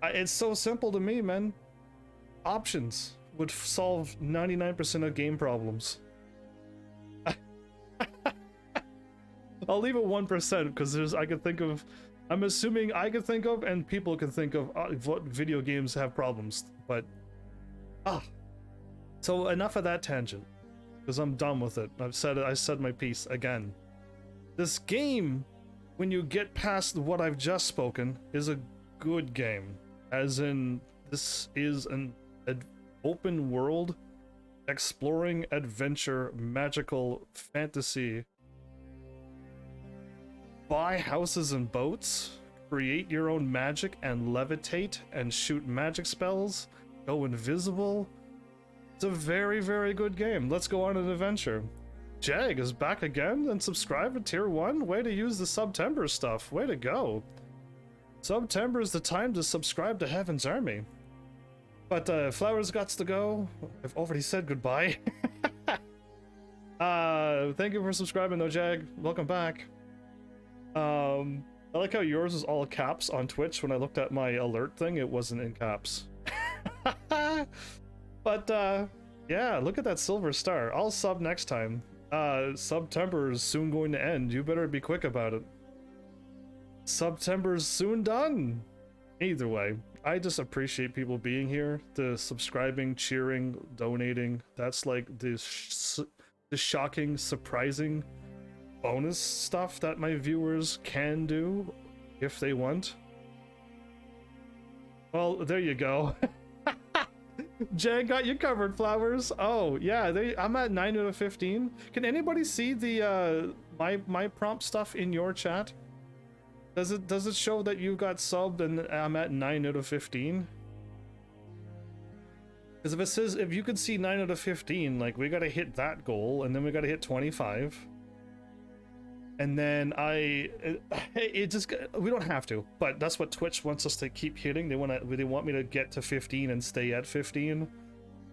It's so simple to me, man. Options would solve 99% of game problems. I'll leave it 1% because I'm assuming I could think of, and people can think of what video games have problems. But so enough of that tangent, because I'm done with it. I said my piece again. This game, when you get past what I've just spoken, is a good game. As in, this is an open world, exploring adventure, magical fantasy. Buy houses and boats, create your own magic and levitate and shoot magic spells, go invisible. It's a very, very good game. Let's go on an adventure. Jag is back again and subscribe to tier 1. Way to use the September stuff. Way to go. September is the time to subscribe to Heaven's Army. But Flowers gots to go. I've already said goodbye. Thank you for subscribing though, Jag. Welcome back. I like how yours is all caps on Twitch. When I looked at my alert thing, it wasn't in caps. But yeah, look at that silver star. I'll sub next time. September is soon going to end. You better be quick about it. September's soon done. Either way, I just appreciate people being here, the subscribing, cheering, donating. That's like the shocking, surprising bonus stuff that my viewers can do if they want. Well, there you go. Jag got you covered, Flowers. Oh yeah, I'm at 9 out of 15. Can anybody see the my prompt stuff in your chat? Does it show that you got subbed and I'm at 9 out of 15? Because if it says, if you could see 9 out of 15, like we gotta hit that goal, and then we gotta hit 25. And then we don't have to, but that's what Twitch wants us to keep hitting. They want me to get to 15 and stay at 15,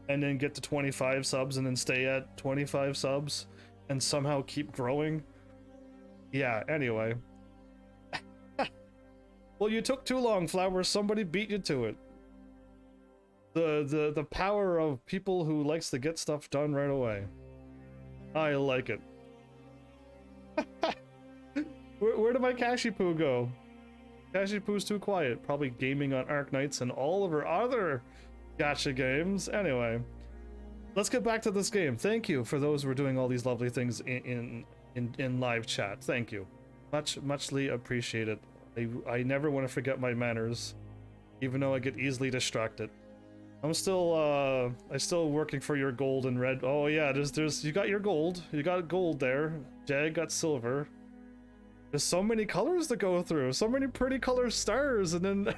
and then get to 25 subs and then stay at 25 subs, and somehow keep growing. Yeah, anyway. Well, you took too long, Flowers. Somebody beat you to it. The power of people who likes to get stuff done right away. I like it. Where did my Cashipoo go? Cashipoo's too quiet. Probably gaming on Arc Knights and all of her other gacha games. Anyway, let's get back to this game. Thank you for those who are doing all these lovely things in live chat. Thank you. Muchly appreciated. I never want to forget my manners, even though I get easily distracted. I'm still I still working for your gold and red. Oh yeah, there's you got your gold. You got gold there. Jag got silver. There's so many colors to go through. So many pretty color stars, and then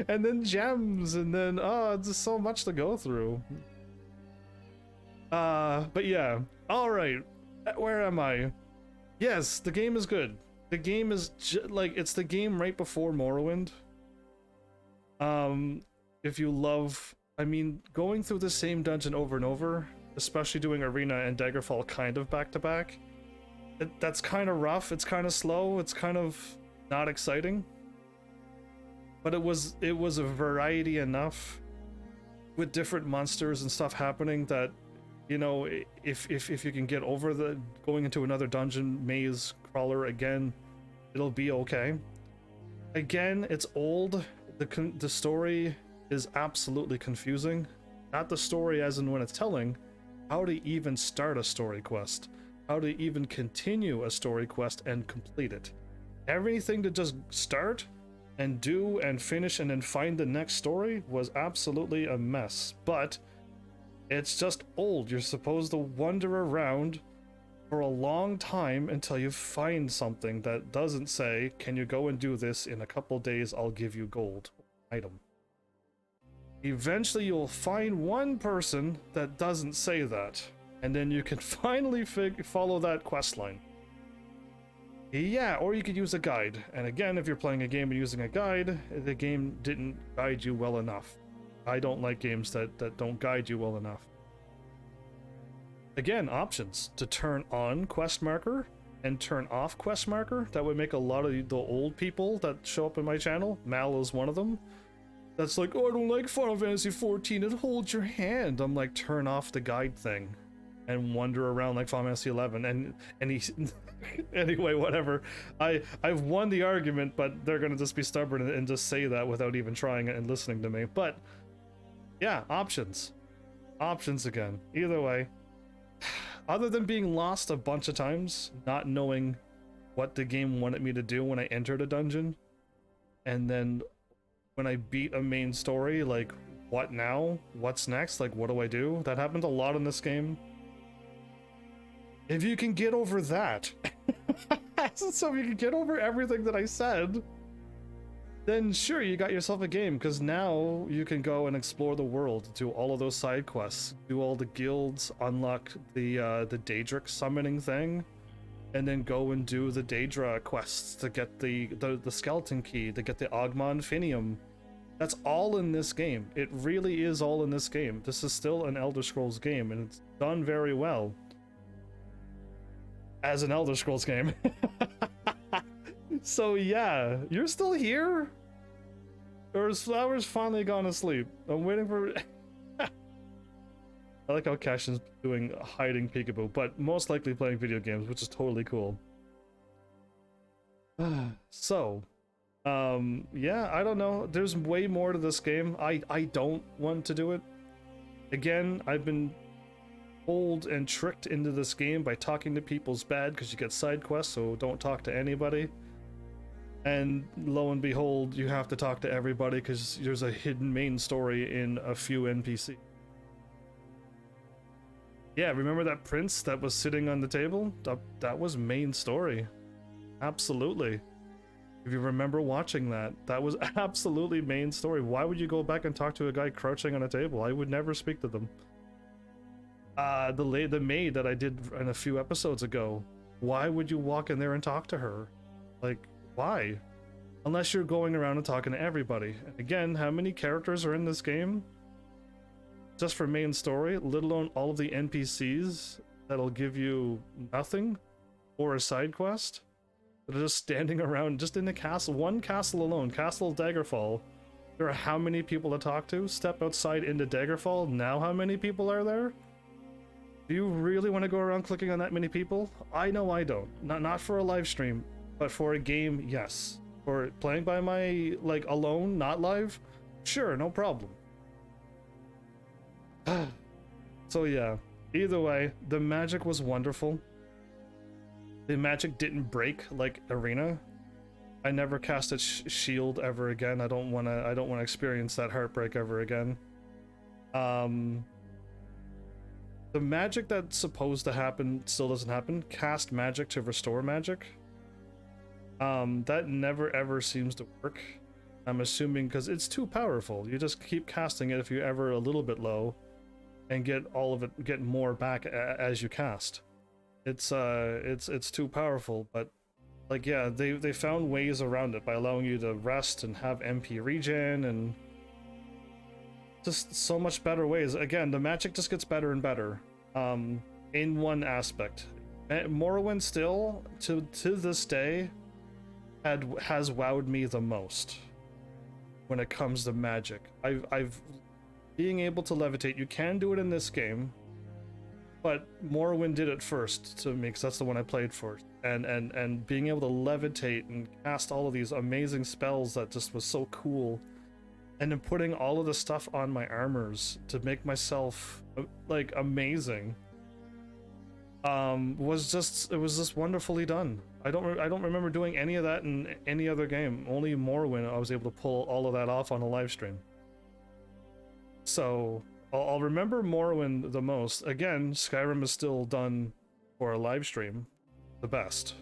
and then gems, and then oh, there's so much to go through. But yeah. All right. Where am I? Yes, the game is good. The game is like it's the game right before Morrowind. If you love, I mean, going through the same dungeon over and over, especially doing Arena and Daggerfall kind of back to back, that's kind of rough. It's kind of slow. It's kind of not exciting. But it was a variety enough with different monsters and stuff happening that, you know, if you can get over the going into another dungeon maze crawler again, it'll be okay. Again, it's old. The story is absolutely confusing. Not the story as in when it's telling, how to even start a story quest, how to even continue a story quest and complete it. Everything to just start and do and finish and then find the next story was absolutely a mess. But it's just old. You're supposed to wander around for a long time until you find something that doesn't say, can you go and do this in a couple days, I'll give you gold item. Eventually you'll find one person that doesn't say that, and then you can finally follow that quest line. Yeah, or you could use a guide. And again, if you're playing a game and using a guide, the game didn't guide you well enough. I don't like games that don't guide you well enough. Again, options to turn on quest marker and turn off quest marker. That would make a lot of the old people that show up in my channel, Mal is one of them, that's like, oh, I don't like Final Fantasy 14, it holds your hand. I'm like, turn off the guide thing and wander around like Final Fantasy 11. And he anyway, whatever. I've won the argument, but they're gonna just be stubborn and just say that without even trying it and listening to me. But yeah, options again. Either way, other than being lost a bunch of times, not knowing what the game wanted me to do when I entered a dungeon, and then when I beat a main story, like, what now? What's next? Like, what do I do? That happened a lot in this game. If you can get over that, so if you can get over everything that I said, then sure, you got yourself a game, because now you can go and explore the world, do all of those side quests, do all the guilds, unlock the Daedric summoning thing, and then go and do the Daedra quests to get the skeleton key, to get the Ogmon Finium. That's all in this game. It really is all in this game. This is still an Elder Scrolls game, and it's done very well as an Elder Scrolls game. So yeah, you're still here? Or is Flowers finally gone to sleep? I'm waiting for... I like how Cashin's doing hiding peekaboo, but most likely playing video games, which is totally cool. So, yeah, I don't know. There's way more to this game. I don't want to do it. Again, I've been told and tricked into this game by talking to people's bad, because you get side quests, so don't talk to anybody. And lo and behold, you have to talk to everybody because there's a hidden main story in a few NPC. Yeah, remember that prince that was sitting on the table? That was main story. Absolutely. If you remember watching that, that was absolutely main story. Why would you go back and talk to a guy crouching on a table? I would never speak to them. The maid that I did in a few episodes ago, why would you walk in there and talk to her? Like, why? Unless you're going around and talking to everybody. And again, how many characters are in this game? Just for main story, let alone all of the NPCs that'll give you nothing or a side quest. That are just standing around just in the castle. One castle alone, Castle Daggerfall. There are how many people to talk to? Step outside into Daggerfall, now how many people are there? Do you really want to go around clicking on that many people? I know I don't. Not for a live stream, but for a game, yes. For playing by my, like, alone, not live? Sure, no problem. So yeah, either way, the magic was wonderful. The magic didn't break like Arena. I never cast a shield ever again. I don't want to experience that heartbreak ever again. The magic that's supposed to happen still doesn't happen. Cast magic to restore magic. That never ever seems to work. I'm assuming because it's too powerful. You just keep casting it if you're ever a little bit low, and get all of it, get more back as you cast. It's too powerful, but like, yeah, they found ways around it by allowing you to rest and have MP regen and just so much better ways. Again, the magic just gets better and better in one aspect. Morrowind still, to this day, has wowed me the most when it comes to magic. I've being able to levitate, you can do it in this game, but Morrowind did it first to me because that's the one I played first. And being able to levitate and cast all of these amazing spells that just was so cool, and then putting all of the stuff on my armors to make myself like amazing, was just wonderfully done. I don't remember doing any of that in any other game. Only Morrowind I was able to pull all of that off on a live stream. So I'll remember Morrowind the most. Again, Skyrim is still done for a live stream the best.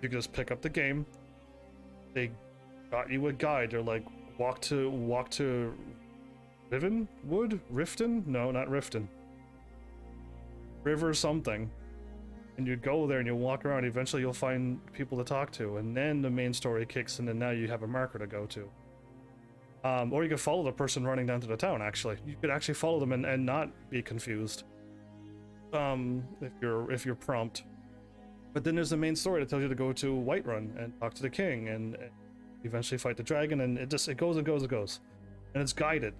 You can just pick up the game. They got you a guide. They're like, walk to Riften? No, not Riften. River something. And you go there and you walk around. Eventually you'll find people to talk to, and then the main story kicks in, and now you have a marker to go to. Or you could follow the person running down to the town. Actually, you could actually follow them and not be confused. If you're prompt. But then there's the main story that tells you to go to Whiterun and talk to the king and eventually fight the dragon, and it goes and goes and goes, and it's guided.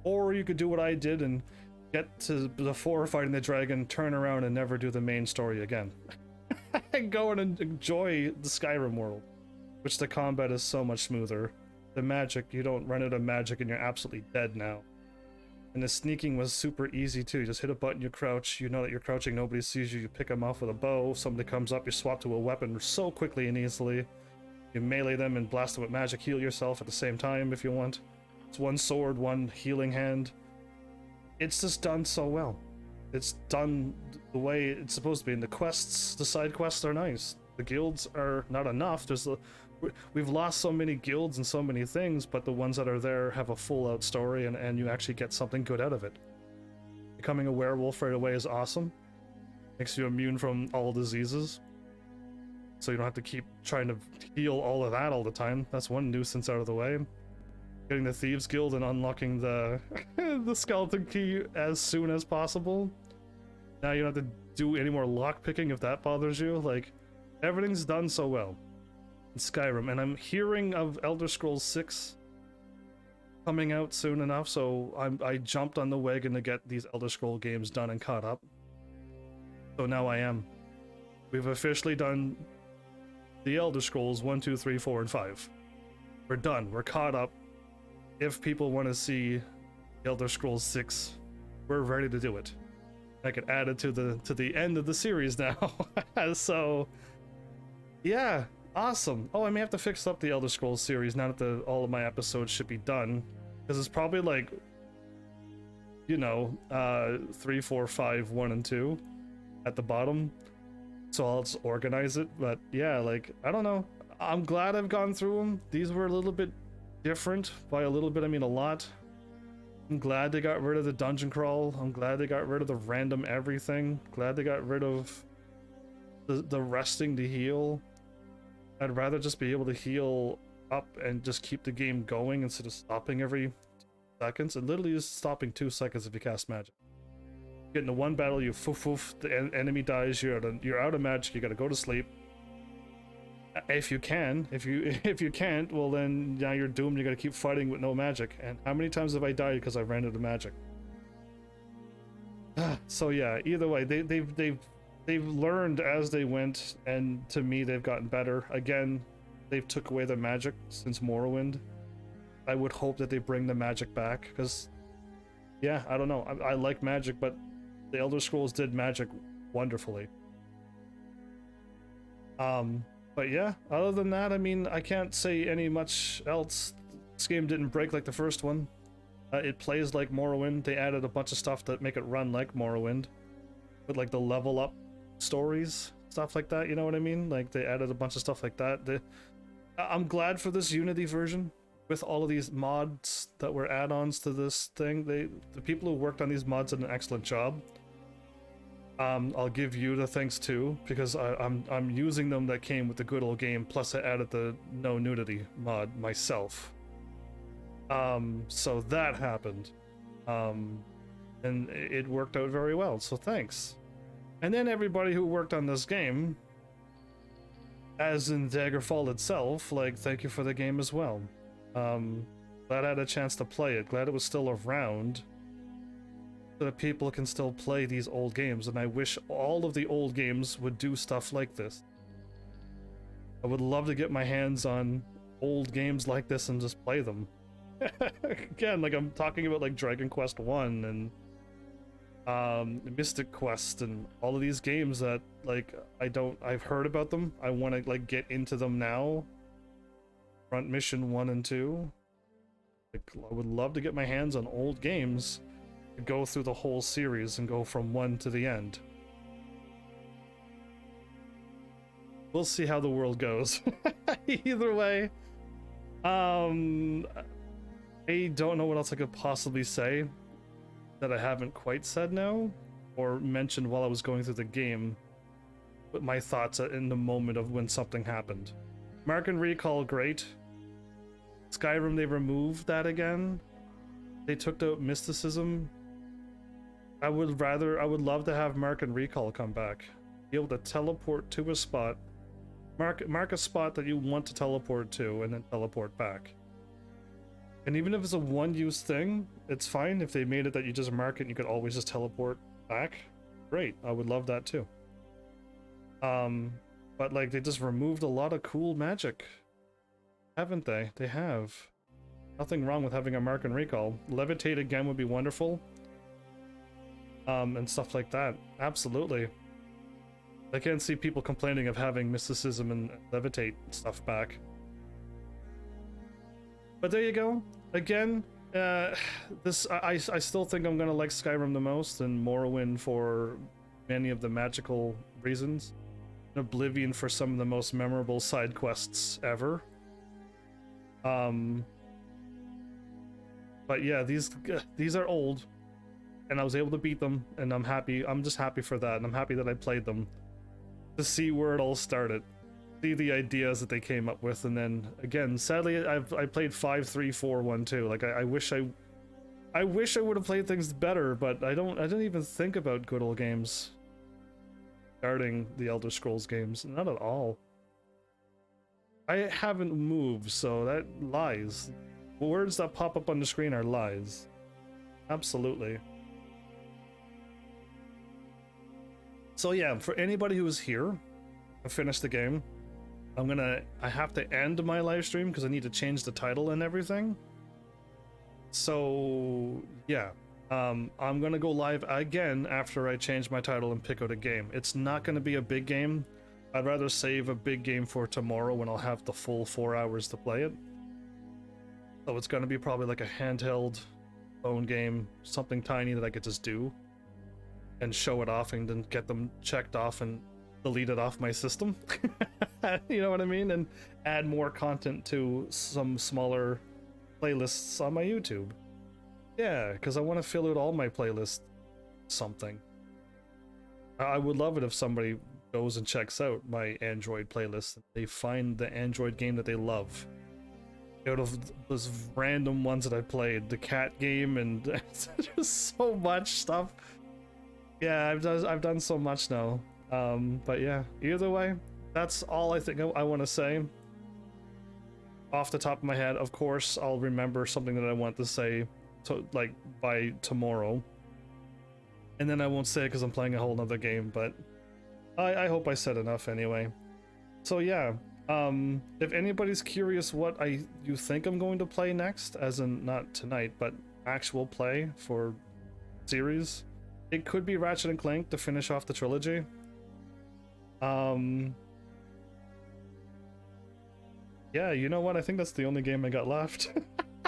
Or you could do what I did and get to before fighting the dragon, turn around and never do the main story again. And go and enjoy the Skyrim world, which the combat is so much smoother. The magic, you don't run out of magic and you're absolutely dead now. And the sneaking was super easy too. You just hit a button, you crouch, you know that you're crouching, nobody sees you, you pick them off with a bow, somebody comes up, you swap to a weapon so quickly and easily. You melee them and blast them with magic, heal yourself at the same time if you want. It's one sword, one healing hand. It's just done so well. It's done the way it's supposed to be. And the quests, the side quests are nice. The guilds are not enough. We've lost so many guilds and so many things, but the ones that are there have a full out story, and you actually get something good out of it. Becoming a werewolf right away is awesome. Makes you immune from all diseases. So you don't have to keep trying to heal all of that all the time. That's one nuisance out of the way. Getting the Thieves Guild and unlocking the the skeleton key as soon as possible. Now you don't have to do any more lockpicking if that bothers you. Like, everything's done so well in Skyrim, and I'm hearing of Elder Scrolls 6 coming out soon enough, so I jumped on the wagon to get these Elder Scroll games done and caught up. So now I am. We've officially done the Elder Scrolls 1, 2, 3, 4, and 5. We're done. We're caught up. If people want to see Elder Scrolls 6, we're ready to do it. I could add it to the end of the series now. So, yeah, awesome. Oh, I may have to fix up the Elder Scrolls series now that all of my episodes should be done, because it's probably like, you know, 3, 4, 5, 1, and 2 at the bottom. So I'll just organize it. But yeah, like, I don't know. I'm glad I've gone through them. These were a little bit different. By a little bit, I mean a lot. I'm glad they got rid of the dungeon crawl. I'm glad they got rid of the random everything. Glad they got rid of the resting to heal. I'd rather just be able to heal up and just keep the game going instead of stopping every 2 seconds. It literally is stopping 2 seconds if you cast magic. Get into one battle, you foof, the enemy dies, you're out of magic, you gotta go to sleep. If you can. If you can't, well then now you're doomed. You gotta keep fighting with no magic. And how many times have I died because I ran out of magic? So yeah, either way, they've learned as they went, and to me they've gotten better. Again, they've took away the magic since Morrowind. I would hope that they bring the magic back, because yeah, I don't know. I like magic, but the Elder Scrolls did magic wonderfully. But yeah, other than that, I mean, I can't say any much else. This game didn't break like the first one. It plays like Morrowind. They added a bunch of stuff that make it run like Morrowind, with like the level up stories, stuff like that. You know what I mean? Like they added a bunch of stuff like that. I'm glad for this Unity version with all of these mods that were add-ons to this thing. The people who worked on these mods did an excellent job. I'll give you the thanks too, because I'm using them that came with the good old game, plus I added the no nudity mod myself. So that happened. And it worked out very well, so thanks. And then everybody who worked on this game, as in Daggerfall itself, like, thank you for the game as well. Glad I had a chance to play it, glad it was still around, so that people can still play these old games, and I wish all of the old games would do stuff like this. I would love to get my hands on old games like this and just play them. Again, like I'm talking about like Dragon Quest 1 and Mystic Quest and all of these games that like I've heard about them. I want to like get into them now. Front Mission 1 and 2. Like, I would love to get my hands on old games to go through the whole series and go from 1 to the end. We'll see how the world goes. Either way, I don't know what else I could possibly say that I haven't quite said now, or mentioned while I was going through the game, but my thoughts in the moment of when something happened. Mark and Recall, great. Skyrim, they removed that again. They took out mysticism. I would love to have Mark and Recall come back. Be able to teleport to a spot, mark a spot that you want to teleport to, and then teleport back. And even if it's a one-use thing, it's fine. If they made it that you just mark it and you could always just teleport back, great. I would love that too. But like, they just removed a lot of cool magic, haven't they? They have. Nothing wrong with having a Mark and Recall. Levitate again would be wonderful. And stuff like that. Absolutely. I can't see people complaining of having mysticism and levitate stuff back. But there you go. Again, I still think I'm gonna like Skyrim the most, and Morrowind for many of the magical reasons, and Oblivion for some of the most memorable side quests ever. But yeah, these are old, and I was able to beat them, and I'm happy. I'm just happy for that, and I'm happy that I played them to see where it all started. See the ideas that they came up with, and then again, sadly, I played 5, 3, 4, 1, 2. Like I wish I would have played things better, but I didn't even think about good old games starting the Elder Scrolls games, not at all. I haven't moved, so that lies. Words that pop up on the screen are lies. Absolutely. So yeah, for anybody who was here, I finished the game. I have to end my live stream because I need to change the title and everything. So yeah, I'm gonna go live again after I change my title and pick out a game. It's not gonna be a big game. I'd rather save a big game for tomorrow when I'll have the full 4 hours to play it. So it's gonna be probably like a handheld phone game, something tiny that I could just do and show it off and then get them checked off and delete it off my system. You know what I mean? And add more content to some smaller playlists on my YouTube. Yeah, because I want to fill out all my playlists something. I would love it if somebody goes and checks out my Android playlist and they find the Android game that they love. Out of those random ones that I played, the cat game, and there's so much stuff. Yeah, I've done so much now. But yeah, either way, that's all I think I want to say. Off the top of my head, of course, I'll remember something that I want to say like by tomorrow. And then I won't say it because I'm playing a whole nother game, but I hope I said enough anyway. So yeah, if anybody's curious what you think I'm going to play next, as in not tonight, but actual play for series, it could be Ratchet and Clank to finish off the trilogy. Yeah, you know what? I think that's the only game I got left.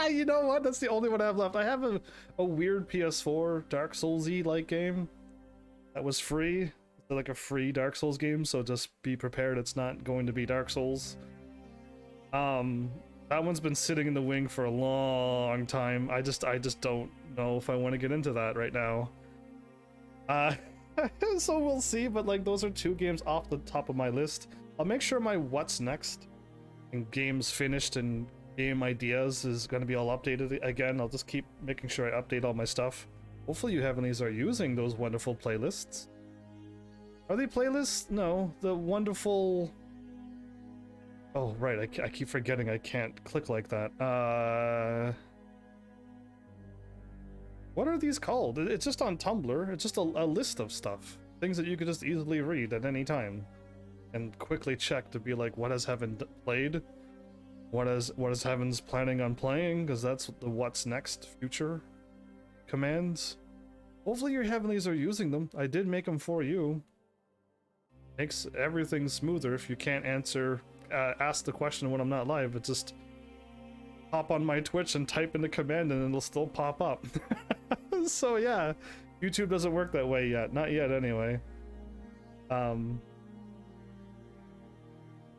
You know what? That's the only one I have left. I have a weird PS4 Dark Souls-y like game that was free. It's like a free Dark Souls game, so just be prepared. It's not going to be Dark Souls. That one's been sitting in the wing for a long time. I just don't know if I want to get into that right now. So we'll see, but like those are two games off the top of my list. I'll make sure my what's next and games finished and game ideas is going to be all updated again. I'll just keep making sure I update all my stuff. Hopefully you Heavenlies are using those wonderful playlists. Are they playlists? No, the wonderful... Oh, right, I keep forgetting I can't click like that. What are these called? It's just on Tumblr. It's just a list of stuff. Things that you could just easily read at any time. And quickly check to be like, what has Heaven played? What is Heaven's planning on playing? Because that's the what's next future commands. Hopefully your Heavenlies are using them. I did make them for you. Makes everything smoother if you can't ask the question when I'm not live. It's just hop on my Twitch and type in the command and it'll still pop up. So yeah, YouTube doesn't work that way yet. Not yet anyway.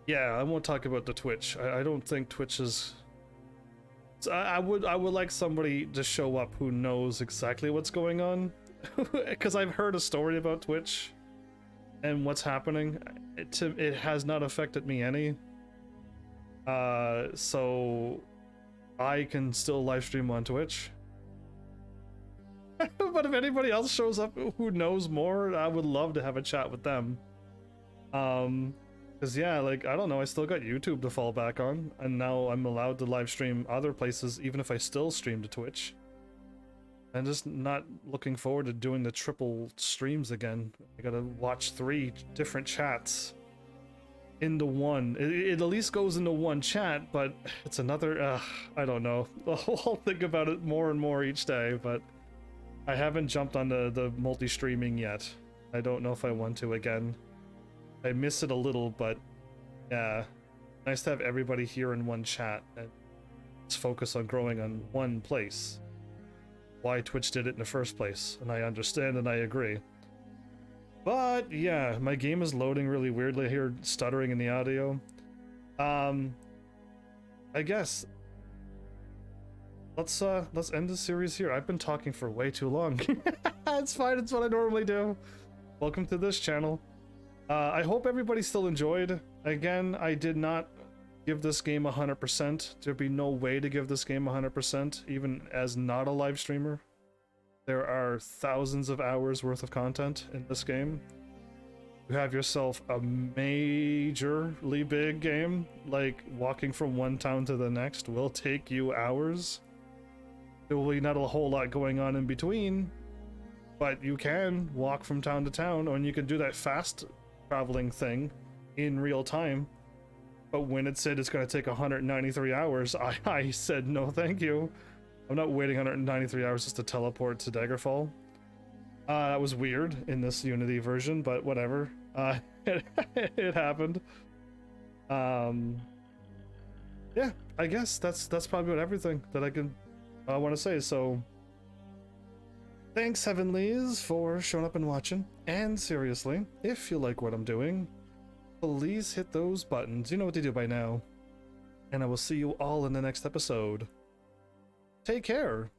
Yeah, I won't talk about the Twitch. I don't think Twitch is... I would like somebody to show up who knows exactly what's going on. Because I've heard a story about Twitch and what's happening. It has not affected me any. So I can still live stream on Twitch. But if anybody else shows up who knows more, I would love to have a chat with them. Because yeah, like, I don't know, I still got YouTube to fall back on, and now I'm allowed to live stream other places even if I still stream to Twitch. I'm just not looking forward to doing the triple streams again. I gotta watch 3 different chats into one. It at least goes into one chat, but it's another, I don't know. I'll think about it more and more each day, but I haven't jumped on the multi-streaming yet. I don't know if I want to again. I miss it a little, but yeah, nice to have everybody here in one chat and just focus on growing on one place. Why Twitch did it in the first place, and I understand and I agree. But yeah, my game is loading really weirdly here, stuttering in the audio. I guess let's end the series here. I've been talking for way too long. It's fine, it's what I normally do. Welcome to this channel. I hope everybody still enjoyed. Again, I did not give this game 100%. There'd be no way to give this game 100%, even as not a live streamer. There are thousands of hours worth of content in this game. You have yourself a majorly big game, like walking from one town to the next will take you hours. There will be not a whole lot going on in between, but you can walk from town to town, and you can do that fast traveling thing in real time. But when it said it's going to take 193 hours, I said no thank you. I'm not waiting 193 hours just to teleport to Daggerfall. That was weird in this Unity version, but whatever. It happened. Yeah, I guess that's probably about everything that I want to say. So thanks, Heavenlies, for showing up and watching. And seriously, if you like what I'm doing, please hit those buttons. You know what to do by now. And I will see you all in the next episode. Take care.